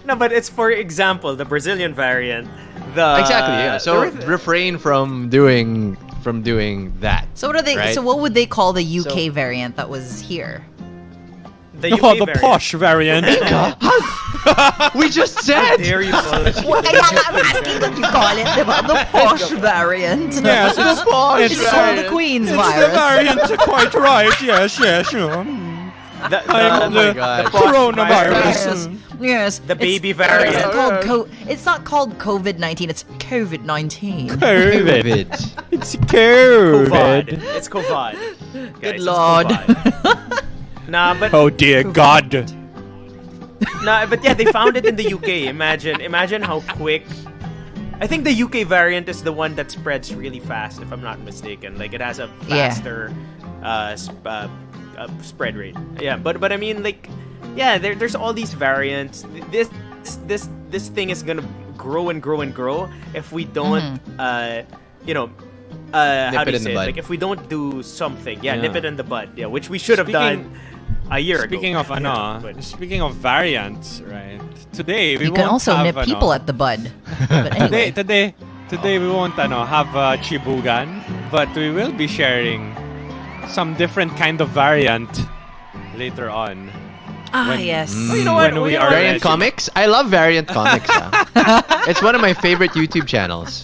No, but it's for example, the Brazilian variant. The Exactly. Yeah. So the- refrain from doing that. So what are they? Right? So what would they call the UK So- variant that was here? the No, UK the variant. posh variant. We just said. Dare you call it? Kaya nga I'm asking what you call it, diba? The posh variant. Yes, it's posh It's called the Queen's It's the virus. variant, quite right. Yes. The, Oh my God. the posh Coronavirus. virus. Yes. The baby It's variant. called it's not called COVID-19. It's COVID-19. COVID. It's COVID. COVID. It's COVID. Good Guys, it's lord. COVID. Nah, but Oh dear God. but yeah, they found it in the UK. Imagine how quick. I think the UK variant is the one that spreads really fast, if I'm not mistaken. Like it has a Yeah. faster spread rate. Yeah, but I mean, like, yeah, there's all these variants. This thing is gonna grow and grow and grow if we don't, you know. How do it you in say the it? bud. Like if we don't do something, Yeah. nip it in the bud. Yeah, which we should have Speaking- done a year ago. Speaking of But- speaking of variants, right? Today we You can won't also have, nip people at the bud. But anyway. Today we won't have chibugan, but we will be sharing some different kind of variant later on. Yes. you know what? When we You know are what? Variant comics? I love Variant comics. It's one of my favorite YouTube channels.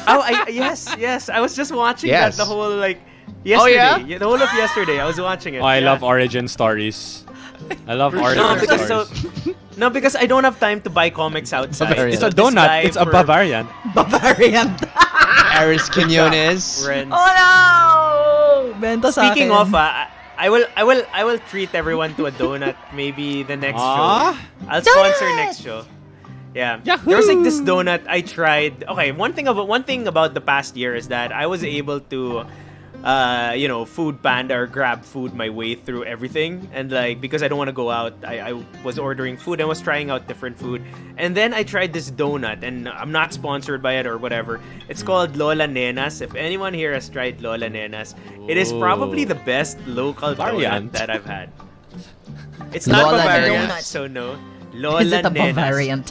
Oh, yes. I was just watching Yes. that the whole like yesterday. yeah? The whole of yesterday. I was watching it. Oh, I yeah. love origin stories. I love origin No, because stories. no, because I don't have time to buy comics outside. Bavarian. It's a So this guy donut. It's a for Bavarian. Bavarian. Aris Quinones. friends. Oh no! Benta sa Speaking akin. of, I will treat everyone to a donut maybe the next Ah. show. I'll sponsor Donuts! next show. Yeah. Yahoo! There was like this donut I tried. Okay, one thing about the past year is that I was able to Food Panda or Grab Food my way through everything, and like because I don't want to go out, I was ordering food and was trying out different food, and then I tried this donut, and I'm not sponsored by it or whatever. It's called Lola Nenas. If anyone here has tried Lola Nenas, it is probably the best local Variant. donut that I've had. It's not Lola Bavarian, Nenas. so no. Lola Is it a Nenas. Bavariant?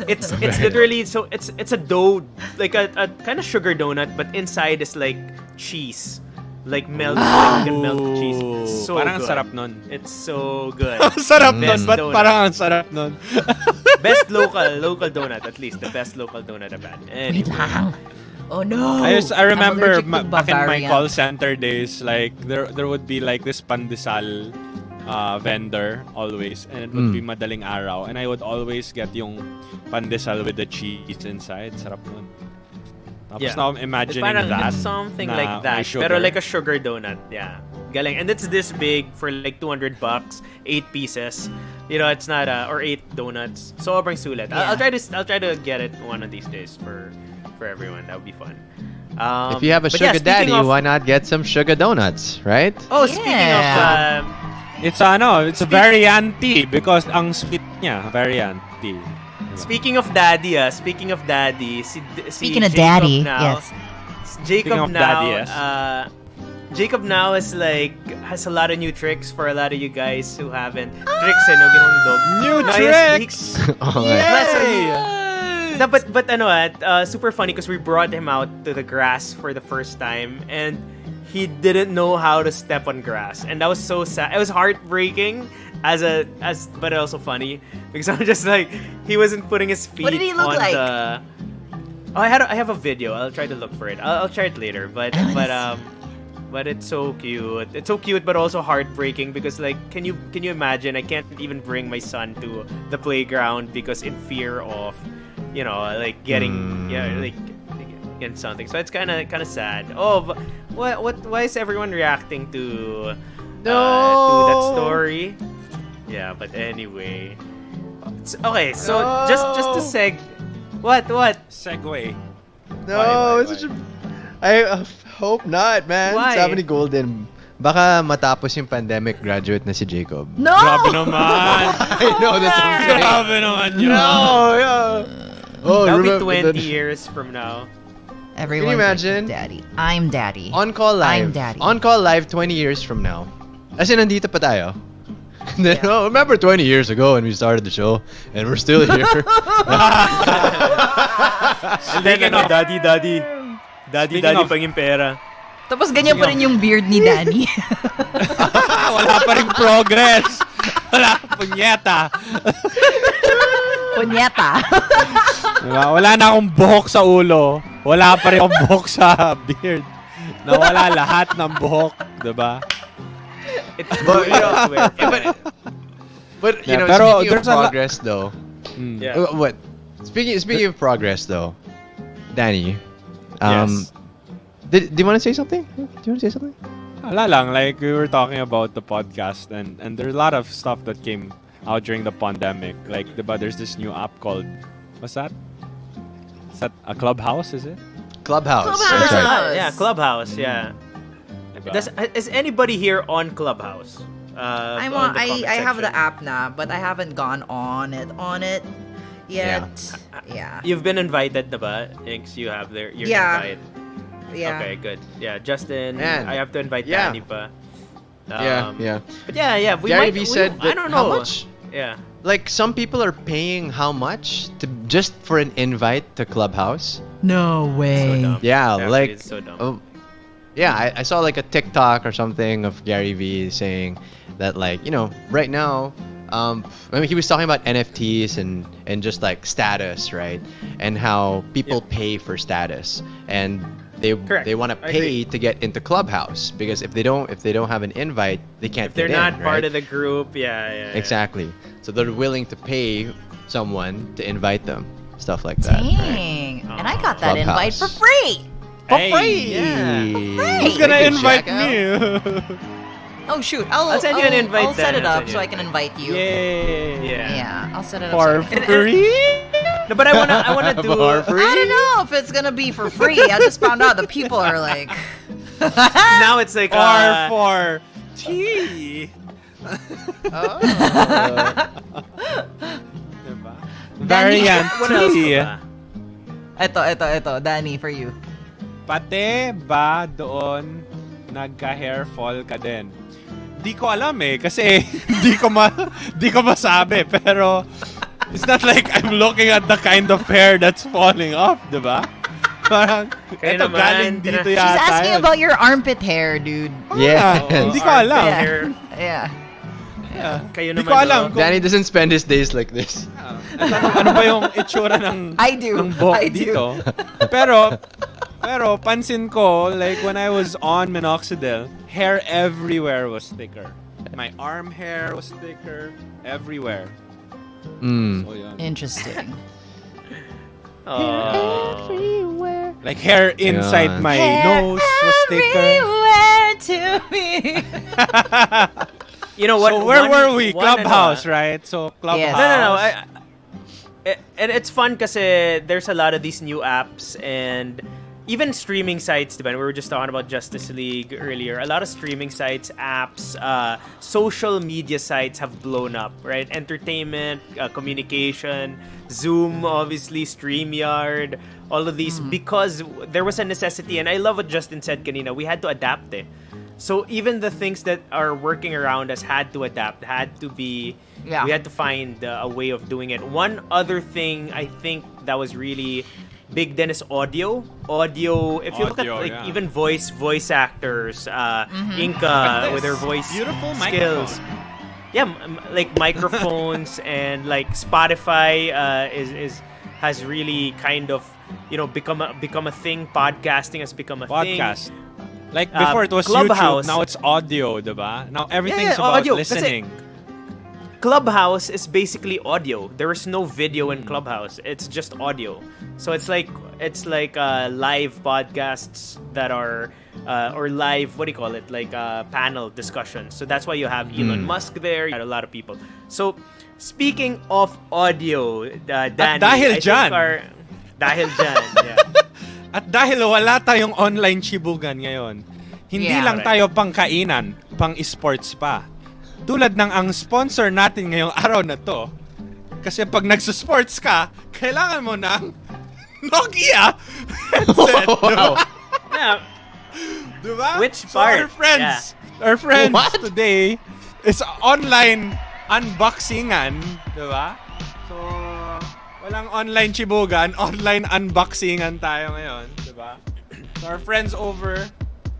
It's literally so it's a dough, like a kind of sugar donut, but inside is like cheese, like melt, like you can melt the cheese. It's so Parang ang good. sarap nun. It's so good. Sarap nun, Best but donut. parang ang sarap nun. Best local donut, at least the best local donut I've had. Wait Anyway. lang. Oh no! I remember I'm allergic to back in my Bavarian. call center days, like there would be like this pandesal vendor always, and it would be madaling araw, and I would always get yung pandesal with the cheese inside. Sarap nun. Tapos Yeah. now I'm It's imagining parang that. it's something na like may that, sugar. pero like a sugar donut. Yeah, galing, and it's this big for like $200, 8 pieces. You know, it's not or 8 donuts. Sobrang sulit. Yeah. I'll try to get it one of these days for everyone. That would be fun. If you have a but yeah, sugar speaking daddy, of- why not get some sugar donuts, right? Oh, speaking Yeah. of It's it's varianty because ang sweet niya, varianty. speaking of daddy, Speaking of Jacob daddy, now, yes. Jacob Speaking of now, daddy, yes. Jacob now is like has a lot of new tricks for a lot of you guys who haven't tricks no ginawang dog. New No, tricks! Oh, No, but super funny because we brought him out to the grass for the first time, and he didn't know how to step on grass, and that was so sad. It was heartbreaking but also funny because I'm just like he wasn't putting his feet. What did he look on like? The... Oh, I have a video. I'll try to look for it. I'll try it later. But it's so cute. It's so cute, but also heartbreaking because like, can you imagine? I can't even bring my son to the playground because in fear of, like getting in something. So it's kind of sad. Oh, but why is everyone reacting to that story? Yeah, but anyway. Okay, so just to what? Segue. No, Why? it's such a... I hope not, man. Why? Sabi ni Golden, baka matapos yung pandemic, graduate na si Jacob. No! Grabe naman. I know, that's what I'm saying. Grabe naman yun. No, yeah. Oh, That'll be remember 20 years from now. Everyone's Can you imagine? like, Daddy. I'm Daddy. On Call Live. I'm Daddy. On Call Live 20 years from now. As in, nandito pa tayo. And then, oh, remember 20 years ago when we started the show and we're still here. And then, daddy, Speaking of- panging pera. Tapos ganyan pa rin yung beard ni Danny. Wala pa rin progress. Wala, punyeta. Punyeta. Diba? Wala na akong buhok sa ulo. Wala pa rin akong buhok sa beard. Nawala lahat ng buhok. Diba? It's really awkward. But, you Yeah, know, pero speaking of there's a lo- progress, though. Mm. Yeah. What? Speaking of progress, though, Danny, Yes. do you want to say something? Do you want to say something? Wala lang, like we were talking about the podcast and there's a lot of stuff that came out during the pandemic. Like, diba, there's this new app called, what's that? Is that a Clubhouse, is it? Clubhouse. Clubhouse. That's right. Yeah, Clubhouse, yeah. Diba? Is anybody here on Clubhouse? I'm on on. the comment I have the section? app now, but I haven't gone on it yet. Yeah. You've been invited, diba? Inks, you have there. You're Yeah. invited. Yeah. Okay, good. Yeah, Justin, Man. I have to invite Yeah. Danny pa. Yeah. But yeah, we Gary might. Vee said I that don't how know. much? Yeah. Like, some people are paying how much to just for an invite to Clubhouse? No So way. dumb. Yeah, Actually, like, it's so dumb. yeah, I saw like a TikTok or something of Gary Vee saying that, like, you know, right now, I mean, he was talking about NFTs and just like status, right? And how people pay for status, and Correct. they want to I pay to get into Clubhouse, because if they don't have an invite, they can't If they're get not in, part right? of the group, yeah. Exactly. So they're willing to pay someone to invite them, stuff like that. Right? Dang. And I got that invite for Clubhouse. free. Hey, yeah. who's gonna Like a invite jackass. me? Oh shoot. I'll send you an invite I'll set then. it I'll up send so you I an can invite you. Yay. Yeah. I'll set it up. For so I can- free? No, but I wanna do. For free? I don't know if it's gonna be for free. I just found out the people are like. Now it's like Or for tea? Oh. Diba? Danny, Variant What else tea. pa ba? Ito, Danny, for you. Pate ba doon nagka-hair fall ka din? Di ko alam kasi di ko masabi, pero it's not like I'm looking at the kind of hair that's falling off, di ba? Parang, Kaya eto naman, galing dito She's yata. asking yun. about your armpit hair, dude. Yeah. Hindi ko alam. Yeah. Hair. Yeah. Yeah. Kayo Di naman, ko alam no? kung Danny doesn't spend his days like this. ano ba yung itsura ng I do. ng buhok I do. dito. Pero pansin ko, like when I was on minoxidil, hair everywhere was thicker. My arm hair was thicker everywhere. Mm. So yun. Interesting. Oh. Like hair inside Yeah. my nose was thicker. Everywhere to me. You know what? So where one- were we? one Clubhouse, ano, right? So Clubhouse. Yes. No. And it's fun kasi there's a lot of these new apps and even streaming sites, diba? We were just talking about Justice League earlier. A lot of streaming sites, apps, social media sites have blown up, right? Entertainment, communication, Zoom, obviously, StreamYard, all of these, because there was a necessity. And I love what Justin said kanina. We had to adapt eh. So even the things that are working around us had to adapt, had to be... Yeah. We had to find a way of doing it. One other thing I think that was really big then is audio. Audio, if you look at Audio, like yeah. even voice actors, Mm-hmm. Inca with their voice Beautiful skills. microphone. Yeah, like microphones and like Spotify has really kind of become a thing. Podcasting has become a thing. Podcast. Like before it was Clubhouse. YouTube, now it's audio, diba? Now everything's Yeah, about audio. Kasi- listening. Clubhouse is basically audio. There is no video in Clubhouse. It's just audio. So it's like live podcasts that are or live, what do you call it? Like panel discussions. So that's why you have Elon Musk there. You had a lot of people. So speaking of audio, Danny, dahil dyan. Dahil dyan, yeah. At dahil wala tayong online chibugan ngayon, hindi Yeah. lang tayo pang kainan, pang esports pa. Tulad ng ang sponsor natin ngayong araw na to. Kasi pag nagsusports ka, kailangan mo ng Nokia headset. Wow. Yeah. Diba? Which So part? our friends What? today is online unboxingan. Diba? So, walang online chibugan, online unboxingan tayo ngayon. Diba? So our friends over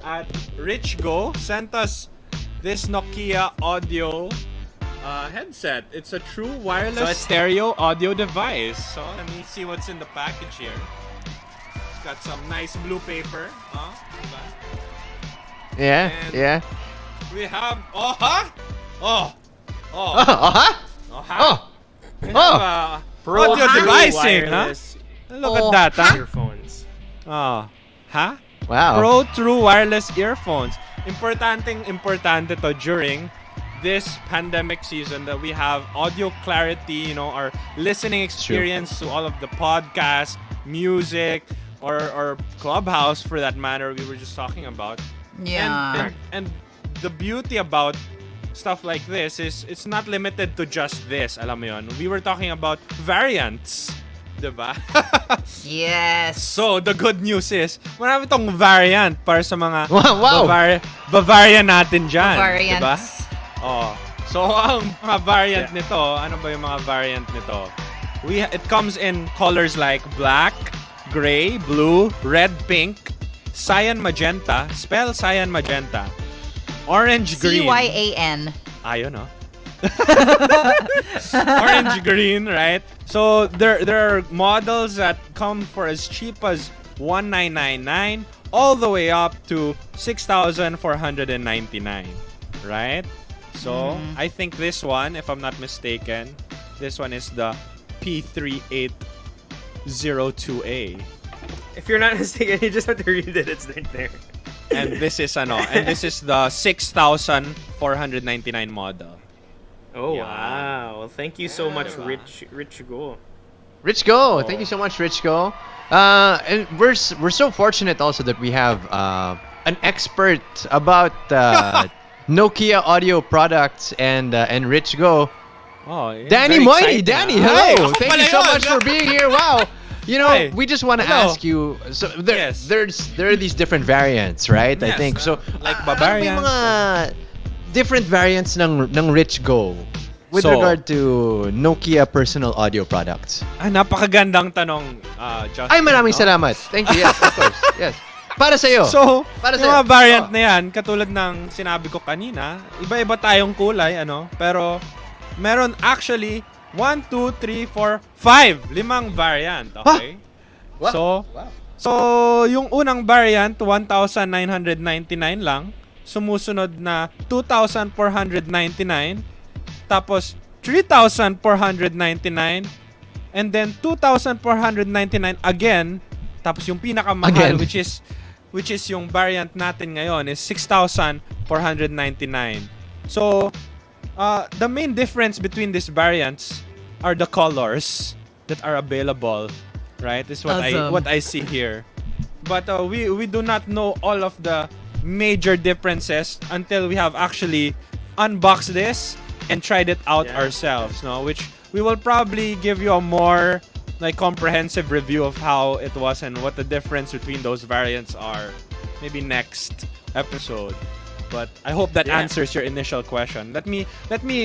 at RichGo sent us this Nokia audio headset. It's a true wireless stereo audio device. So let me see what's in the package here. It's got some nice blue paper. Diba? Yeah, And- yeah. We have Oh, huh? oh. We have Pro audio devising, huh? wireless Look at that, huh? earphones. Oh, huh? Wow. Pro True wireless earphones. Importante to during this pandemic season that we have audio clarity, our listening experience to all of the podcasts, music, or Clubhouse for that matter we were just talking about. Yeah. And the beauty about stuff like this is it's not limited to just this, alam mo yun. We were talking about variants, diba? Yes. So, the good news is, marami tong variant para sa mga Wow. Bavarian natin dyan. Variants. Diba? Oh. So, ang mga variant nito, ano ba yung mga variant nito? It comes in colors like black, gray, blue, red, pink, cyan magenta, spell cyan magenta, orange green. CYAN. Ayun, no? Orange green, right? So there are models that come for as cheap as 1999 all the way up to 6,499, right? So I think this one, if I'm not mistaken, this one is the P3802A. If you're not mistaken, you just have to read it. It's right there. And this is the 6,499 model. Oh Yeah. wow! Well, thank you so much, diba? Rich Go. Rich Go. Thank you so much, Rich Go. And we're so fortunate also that we have an expert about Nokia audio products and Rich Go. Oh, Danny very Moini. exciting, Danny, ah. hello. Hey, ako Thank pala you so yun, much ah. for being here. Wow. Hey, We just want to hello. ask you. So there Yes. are these different variants, right? I Yes, think so. like ano ba Bavarian. yung mga different variants ng Rich Go with So- regard to Nokia personal audio products? Napakagandang tanong, Justin. Ay, maraming no? salamat. Thank you. Yes, of course. Yes. Para sa iyo. So, Para yung sa'yo. mga variant Oh. na yan, katulad ng sinabi ko kanina, iba-iba tayong kulay, pero meron actually 1, 2, 3, 4, 5. 5 variant, okay? Wow. So, Wow. so yung unang variant, 1,999 lang. Sumusunod na 2,499. Tapos, 3,499. And then, 2,499 again. Tapos yung pinakamahal, Again. which is yung variant natin ngayon is 6,499. So, the main difference between these variants are the colors that are available, right? Is Awesome. what I see here. But we do not know all of the major differences until we have actually unboxed this and tried it out ourselves, no? Which we will probably give you a more comprehensive review of how it was and what the difference between those variants are maybe next episode. But I hope that answers your initial question. Let me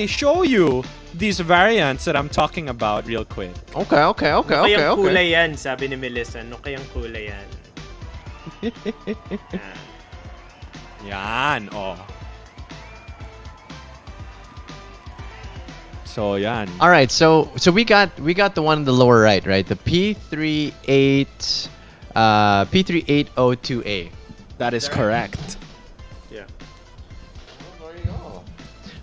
show you these variants that I'm talking about real quick. Okay. Ano kayang kulay yan? Sabi ni Melissa. Ano kayang kulay yan? Yan, oh. So yan. All right, so we got the one on the lower right, right? The P3802A. That is correct. Yeah.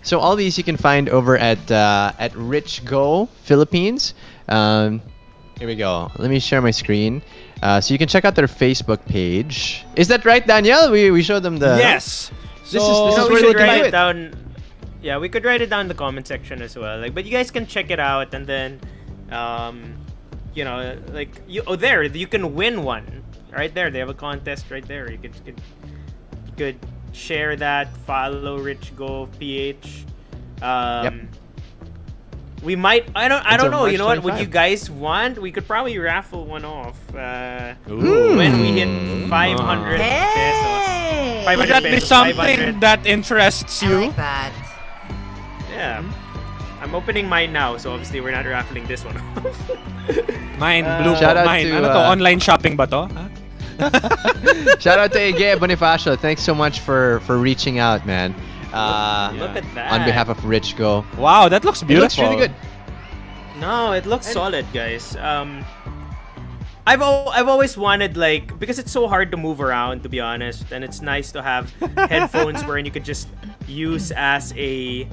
So all these you can find over at Rich Go Philippines. Here we go. Let me share my screen. So you can check out their Facebook page. Is that right, Daniel? We showed them the. Yes. This So is No, where we they should can write do it it. down. Yeah, we could write it down in the comment section as well. Like, but you guys can check it out and then, you know, like there you can win one right there. They have a contest right there. You could share that. Follow Rich Go PH. Yep. We might. I don't Until know. You March know what? Would 25. you guys want? We could probably raffle one off Ooh. when we hit 500 pesos. Hey! 500 Would that be pesos, something 500. that interests I you? like that. Yeah. I'm opening mine now, so obviously we're not raffling this one off. Mine, blue Shout out mine. to, Ano to? Online shopping ba to? Huh? Shout out to Ege Bonifacio. Thanks so much for reaching out, man. Look at that. On behalf of Rich Go. Wow, that looks It beautiful. looks really good. No, it looks solid, guys. I've always wanted, like, because it's so hard to move around, to be honest, and it's nice to have headphones wherein you could just use as a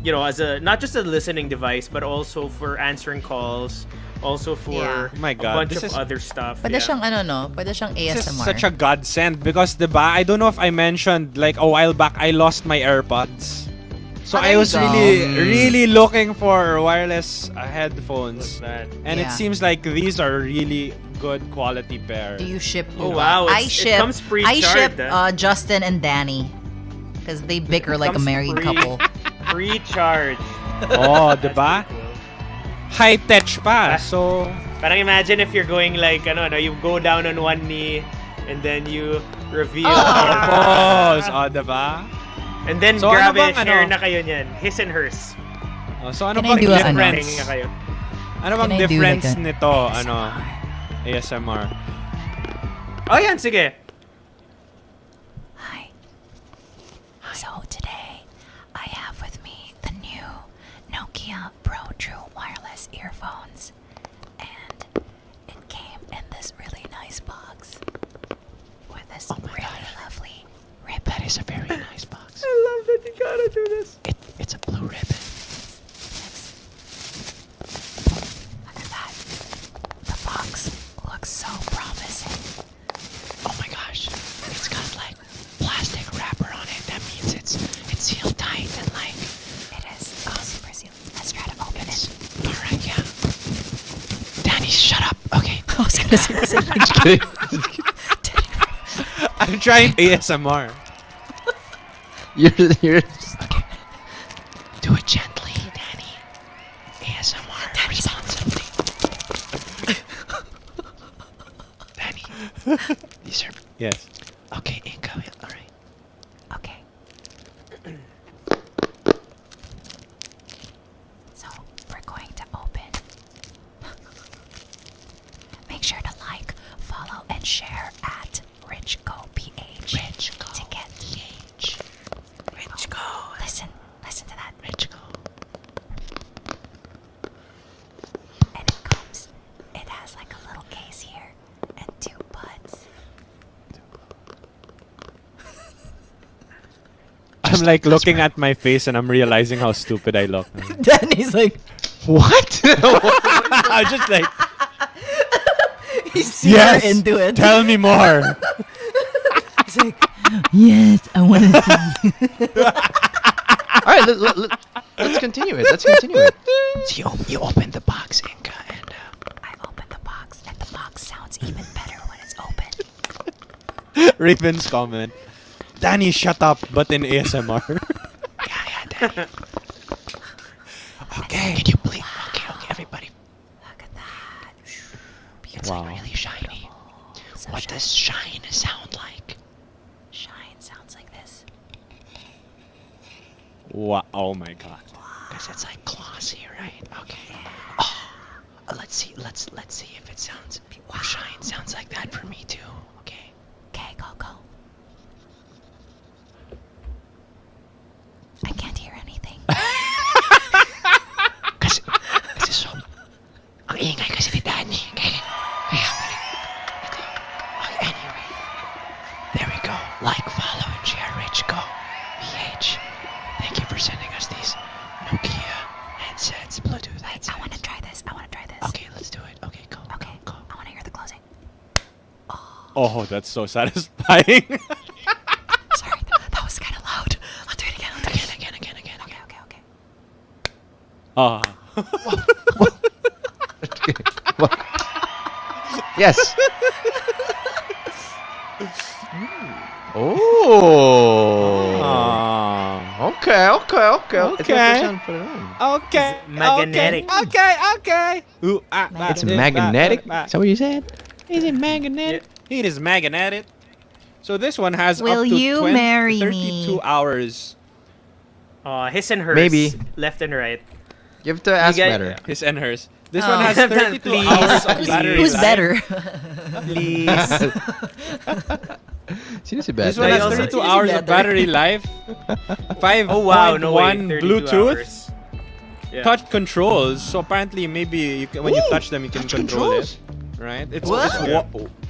you know, as a not just a listening device, but also for answering calls, also for Yeah. Oh my God, a bunch this of is- other stuff. Pwede yeah. siyang ano no? Pwede siyang This is ASMR. such a godsend because diba, I don't know if I mentioned like a while back I lost my AirPods. So Oh, I there was you go. really looking for wireless headphones. That. And it Yeah. seems like these are really good quality pair. Do you ship? Oh, wow, I it ship. comes I ship pre-charged, ah. Justin and Danny because they bicker like a Comes married pre- couple. Pre-charge. Oh, That's diba? pretty cool. High tech pa. So Parang imagine if you're going like, ano, you go down on one knee and then you reveal pause. Oh, diba? and then So, ano grabe, bang, share ano? na kayo niyan. His and hers. Oh, so ano Can I bang do a, ano? difference? Hanging na kayo. Ano bang Can I do, difference like, a nito? Ano? ASMR. Oh, yan, sige. Hi. So today I have with me the new Nokia Pro True wireless earphones, and it came in this really nice box with this really lovely ribbon. That is a very nice box. I love that you gotta do this. It's a blue ribbon. Look at that. The box looks so promising. Oh my gosh. It's got like plastic wrapper on it. That means it's sealed tight and like It is super sealed. Let's try to open it. alright, yeah. Danny, shut up. Okay. I was gonna say the same thing. Just kidding. I'm trying ASMR. you're okay. Do it gently, Danny. ASMR responsibly. Danny. These are Yes. okay, Inka. Alright. Okay. So we're going to open. Make sure to like, follow, and share at RichGoPH. To get PH. Rich Go. Listen to that. Rich go. And it comes. It has like a little case here and two buds. I'm like looking at my face and I'm realizing how stupid I look. Danny's like, What? I'm just like, he's yes, into it. tell me more. He's like, yes, I want to see. Alright, let's continue it. Let's continue it. So you open the box, Inka, and I opened the box, and the box sounds even better when it's open. Raven's comment. Danny, shut up, but in ASMR. yeah, Danny. Okay. Can you please? Okay, everybody. Look at that. It's Wow. like really shiny. So What does shine sound like? shine sounds like this. Wow. Oh my god. Because it's like glossy, right? Okay. Oh, let's see. Let's see if it sounds. Wow. Shine sounds like that for me too. Okay. Okay, go. I can't hear anything. Kasi so, ang ingay kasi ni Danny. Okay. Anyway, there we go. Like, follow, and share. Rich Go. PH. Thank you for sending us these Nokia headsets, Bluetooth headsets. I want to try this. Okay, let's do it. Okay, go. Okay. Go. I want to hear the closing. Oh, that's so satisfying. Sorry, that was kind of loud. I'll do it again. Again. Okay. Ah. Yes. Oh. Ah. Okay. Okay. Put it on. Okay. Magnetic. Okay. Ooh, It's magnetic. Is that what you said? Is it magnetic? It is magnetic. So this one has Will up to you marry 32 me? hours. His and hers. Maybe. Left and right. Give it to Ask get- Better. His and hers. This Oh. one has 32 Please, hours of please. battery Who's life. better? Please. Sino si This Better? one has also- 32 Who's hours of better? battery life. 5.1 Oh wow, no way. 32 Bluetooth. hours. Yeah. Touch controls. So apparently, maybe you can, when you Ooh, touch them, you can touch control controls. it. Right? It's What?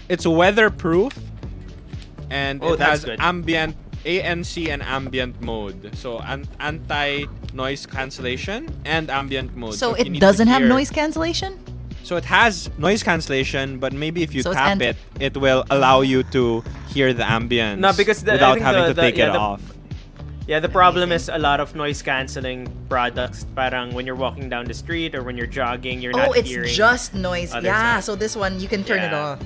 it's weatherproof, and Oh, it that's has good. ambient ANC and ambient mode. So anti noise cancellation and ambient mode. So if you it need to doesn't have hear- noise cancellation? So it has noise cancellation, but maybe if you So it's tap anti- it, it will allow you to hear the ambience No, because I without think having to the- take yeah, it the- off. Yeah, the problem is a lot of noise canceling products. Parang when you're walking down the street or when you're jogging, you're not Oh, it's hearing. just noise. other Yeah, sounds. so this one you can turn it Yeah. off.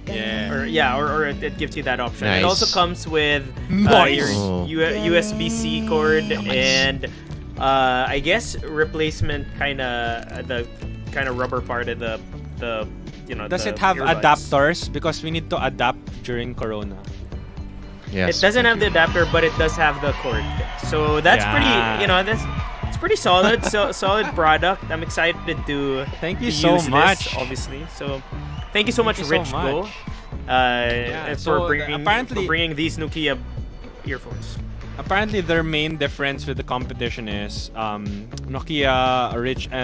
Yeah. Or it gives you that option. It Nice. also comes with Nice. your Oh. USB-C cord and I guess replacement kind of rubber part of the Does the it have earbuds. adapters? Because we need to adapt during Corona. Yes. It doesn't have the adapter, but it does have the cord. So that's Yeah. pretty. It's pretty solid. Solid product. I'm excited to Thank you to so use much. This, obviously. So thank you so much, Thank you Rich so Go, much. Yeah, so for bringing apparently- for bringing these Nokia earphones. Apparently, their main difference with the competition is Nokia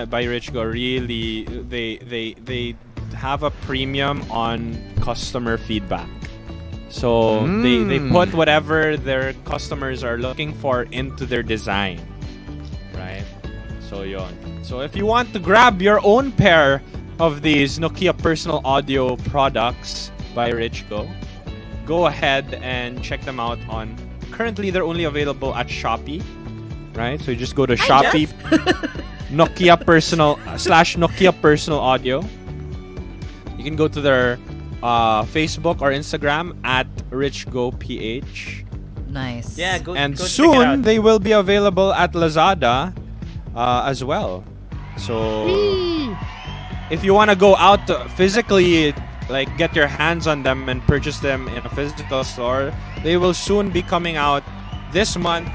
by Richgo really they have a premium on customer feedback. So they put whatever their customers are looking for into their design, right? So yon. So if you want to grab your own pair of these Nokia personal audio products by Richgo, go ahead and check them out on. Currently, they're only available at Shopee, right? So you just go to Shopee, Nokia personal /Nokia personal audio. You can go to their Facebook or Instagram at RichGoPH. Nice. Yeah, go And go check it soon out. they will be available at Lazada as well. So if you want to go out to physically, like get your hands on them and purchase them in a physical store, they will soon be coming out this month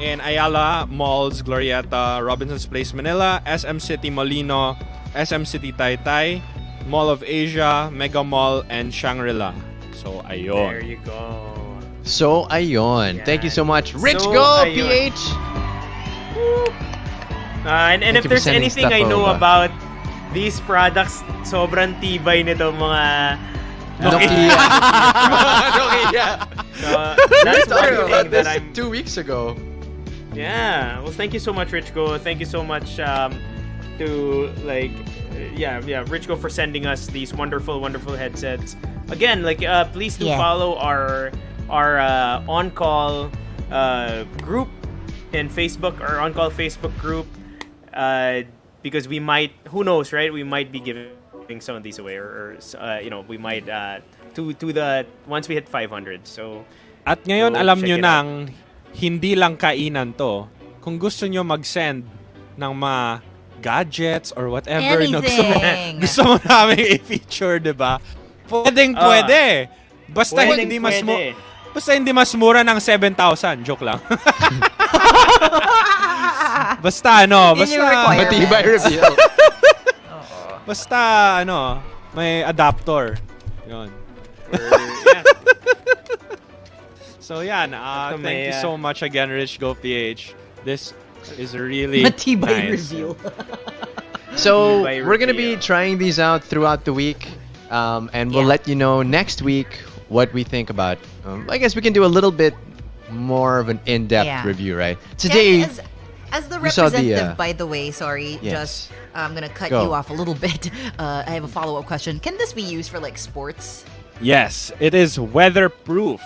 in Ayala Malls, Glorieta, Robinson's Place, Manila, SM City Molino, SM City Taytay, Mall of Asia, Mega Mall, and Shangri-La. So ayun. There you go. So, ayon. Thank you so much. Rich So, Go, ayun. PH! And Thank if you for there's sending anything stuff I know over. about these products, sobrang tibay nito mga Nokia. Nokia. So, that's one Talking about thing that this I'm 2 weeks ago. Yeah. Well, thank you so much, Richgo. Thank you so much to like Richgo for sending us these wonderful headsets. Again, please do Yeah. follow our on-call group in Facebook, our on-call Facebook group, because we might, who knows, right? We might be giving some of these away, or we might to the once we hit 500. So At ngayon, So, alam check nyo it nang hindi lang kainan to. Kung gusto nyo mag-send ng mga gadgets or whatever na Anything. gusto mo namin i-feature, di ba? Pwede. Basta Pwedeng hindi pwede. basta hindi mas mura ng 7,000. Joke lang. basta Yun yung requirement. Matibay reveal. basta may adapter. Yun. yeah. So yan, So, thank may, you so much again, Rich Go PH. This is really Matibay nice. reveal. So, By we're going to be reveal. trying these out throughout the week. And we'll Yeah. let you know next week what we think about. I guess we can do a little bit more of an in-depth Yeah. review, right? Danny, Today, as the we saw the, representative, by the way, sorry, yes. just I'm gonna cut Go. you off a little bit. I have a follow-up question. Can this be used for like sports? Yes, it is weatherproof.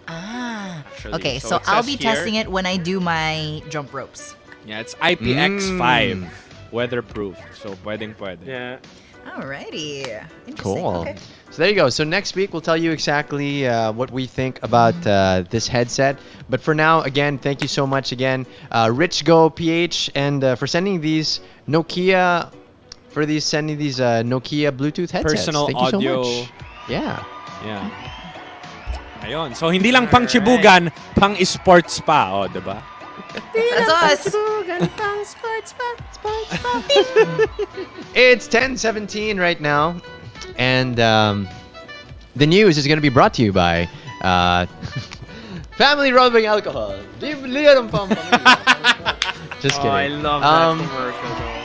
Ah, Actually, okay. so So it I'll says be here- testing it when I do my jump ropes. Yeah, it's IPX5 weatherproof. So pwedeng. Yeah. Alrighty. Interesting. cool. Okay. So there you go. So next week we'll tell you exactly what we think about this headset. But for now, again, thank you so much again, Rich Go PH, and for sending these Nokia, sending these Nokia Bluetooth headsets. Personal Thank you so audio. much. Yeah. Yeah. Ayun. So hindi lang pang chibugan, pang esports pa, oh, 'di ba? That's us. It's 10:17 right now, and the news is going to be brought to you by Family Rubbing Alcohol. Just kidding. Oh, I love that commercial though.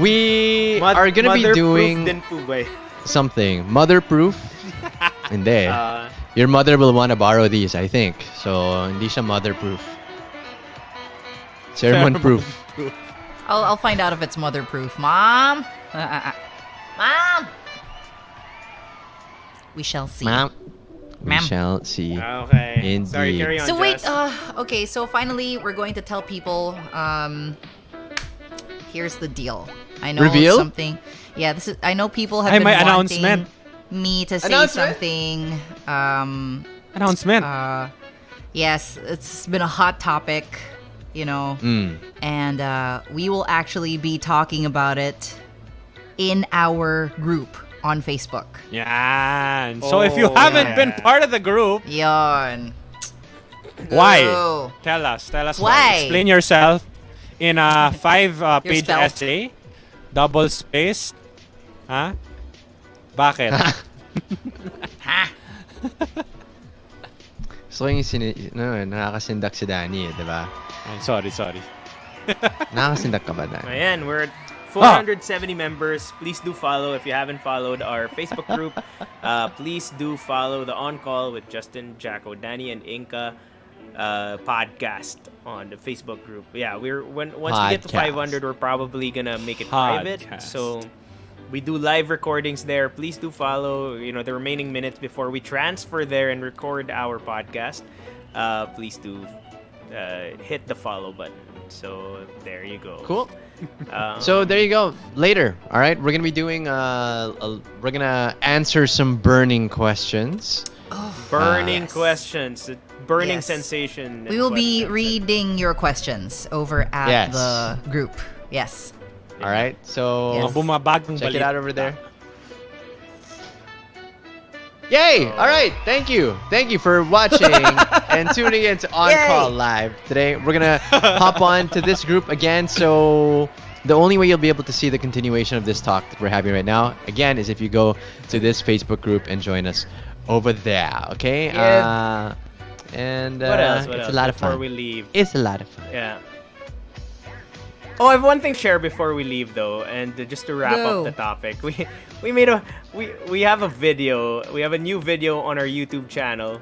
We are going to be Mother-proof doing din po ba eh? something mother-proof. Hindi. Your mother will want to borrow these, I think. So, hindi siya mother-proof. Sermon-proof. I'll find out if it's mother-proof. Mom. Mom. We shall see. Ma'am. We Ma'am. shall see. Okay. Indeed. Sorry, carry on. So wait, Jess. okay, so finally we're going to tell people here's the deal. I know Reveal? something. Yeah, this is I know people have Ay, been may wanting announcement. me to say Announcement? something. Announcement. Yes, it's been a hot topic, you know. And we will actually be talking about it in our group on Facebook. Yan. So if you Oh, haven't yeah. been part of the group, Yon. why? Go. Tell us Why? why. Explain yourself in a 5-page spelt. essay. Double spaced. Ha? Bakit? Ha? So yung nakakasindak si Danny, di ba? Sorry. Nakakasindak ka ba, Danny? Ayan, we're at 470 members. Please do follow if you haven't followed our Facebook group. Please do follow the On Call with Justin, Jacko, Danny, and Inka podcast on the Facebook group. Yeah, once we get to Podcast. 500, we're probably gonna make it private. Podcast. So we do live recordings there. Please do follow. The remaining minutes before we transfer there and record our podcast. Please do hit the follow button. So there you go. Cool. So there you go. Later, all right, we're gonna be doing we're gonna answer some burning questions. Burning Yes. questions. Burning Yes. sensation. We will be questions. reading your questions over at Yes. the group. Yes. All right, so Yes. Bumabagang check it balik. out over there. Yay! All right, thank you for watching and tuning in to On Yay. Call Live today. We're gonna hop on to this group again. So the only way you'll be able to see the continuation of this talk that we're having right now, again, is if you go to this Facebook group and join us over there. Okay? Yeah. And What else? it's a lot of before fun. we leave? It's a lot of fun. Yeah. Oh, I have one thing to share before we leave though, and just to wrap Go. up the topic. We have a video. We have a new video on our YouTube channel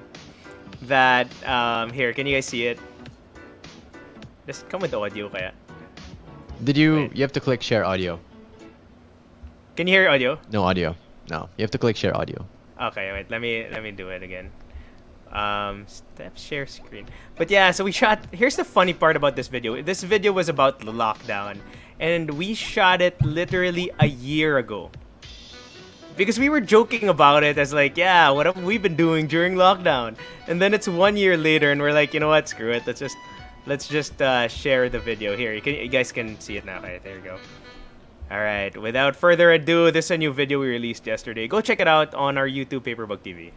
that here, can you guys see it? Just come with the audio kaya. Did you? Wait. You have to click share audio. Can you hear audio? No audio. No, you have to click share audio. Okay, wait. Let me do it again. Step share screen. But yeah, so we shot. Here's the funny part about this video. This video was about the lockdown, and we shot it literally a year ago. Because we were joking about it as like, yeah, what have we been doing during lockdown? And then it's 1 year later, and we're like, you know what? Screw it. Let's just share the video here. You guys can see it now. Okay, there you go. All right. Without further ado, this is a new video we released yesterday. Go check it out on our YouTube Paperbug TV.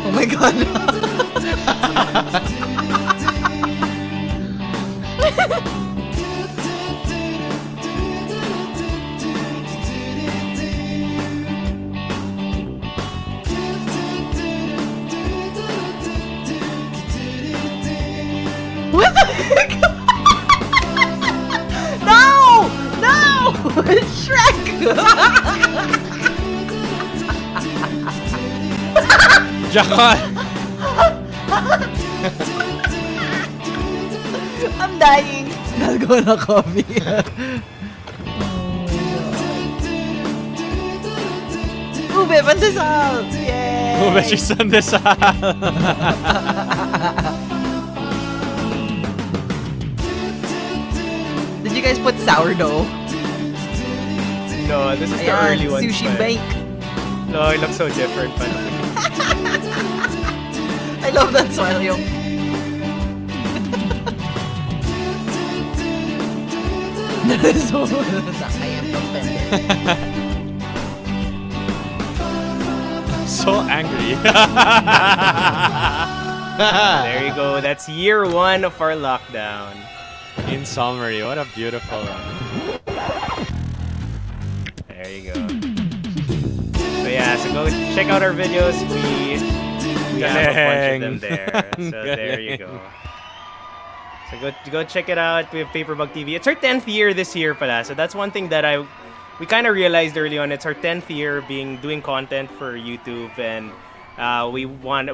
Oh my god. Jackal. I'm dying. Nalgo na coffee. Ube, pandesal! Yay! Ube cheese pandesal. Did you guys put sourdough? No, this is the Ayan, early one. sushi bake. No, it looks so different. But I love that smile yung... so, I am offended. So angry. there you go. That's year 1 of our lockdown. In summary, what a beautiful. There you go. So yeah, so go check out our videos. We have a bunch of them there. So there you go. So go check it out. We have Paperbug TV. It's our 10th year this year pala. So that's one thing that we kind of realized early on. It's our 10th year doing content for YouTube, and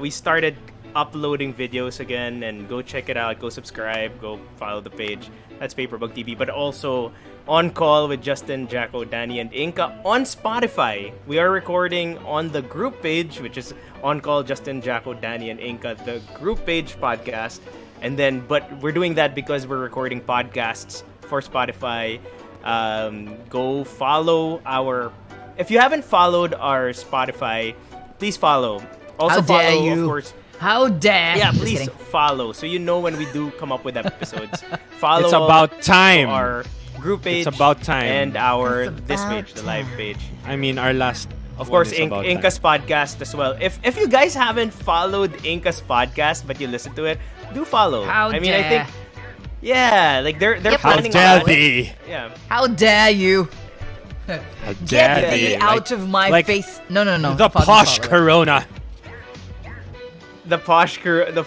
we started uploading videos again. And go check it out. Go subscribe. Go follow the page. That's Paperbug TV. But also On Call with Justin, Jacko, Danny, and Inka on Spotify. We are recording on the group page, which is On Call, Justin, Jacko, Danny, and Inka, the group page podcast. And then, but we're doing that because we're recording podcasts for Spotify. Go follow if you haven't followed our Spotify, please follow. Also How dare follow, you. of course. How dare! Yeah, Just please kidding. follow so you know when we do come up with episodes. Follow It's about time. our group page. It's about time. And our It's this about page, the live time. page. I mean, our last. Of one course, is about time. Inka's podcast as well. If you guys haven't followed Inka's podcast but you listen to it, do follow. How I mean, dare. I think yeah, like they're Yep. How planning dare on thee? yeah. How dare you! How Get dare thee thee? out of my like face! No. The Fucking posh follow it. Corona. The posh the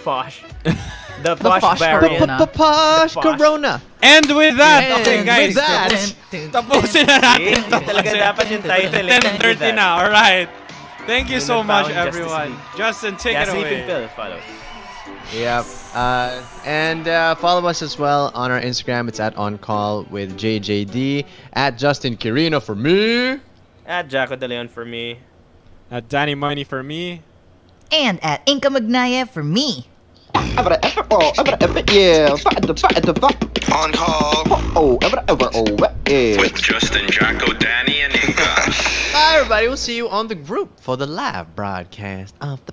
posh posh variant. Corona. Posh Posh. Corona. And with that, And okay guys, with that, tapusin na natin Eh, to. talaga dapat yung title. 10:30 na, alright. Thank you Yung so much, nagbaon Justice everyone. League. Justin, take Yeah, it Sleeping away. Pill, follow. Yep. And follow us as well on our Instagram. It's at On Call with JJD. At Justin Quirino for me. At Jacko De Leon for me. Danny Money for me. And at Inka Magnayev for me. On call with Justin, Jacko, Danny, and Inka. Bye, everybody. We'll see you on the group for the live broadcast of the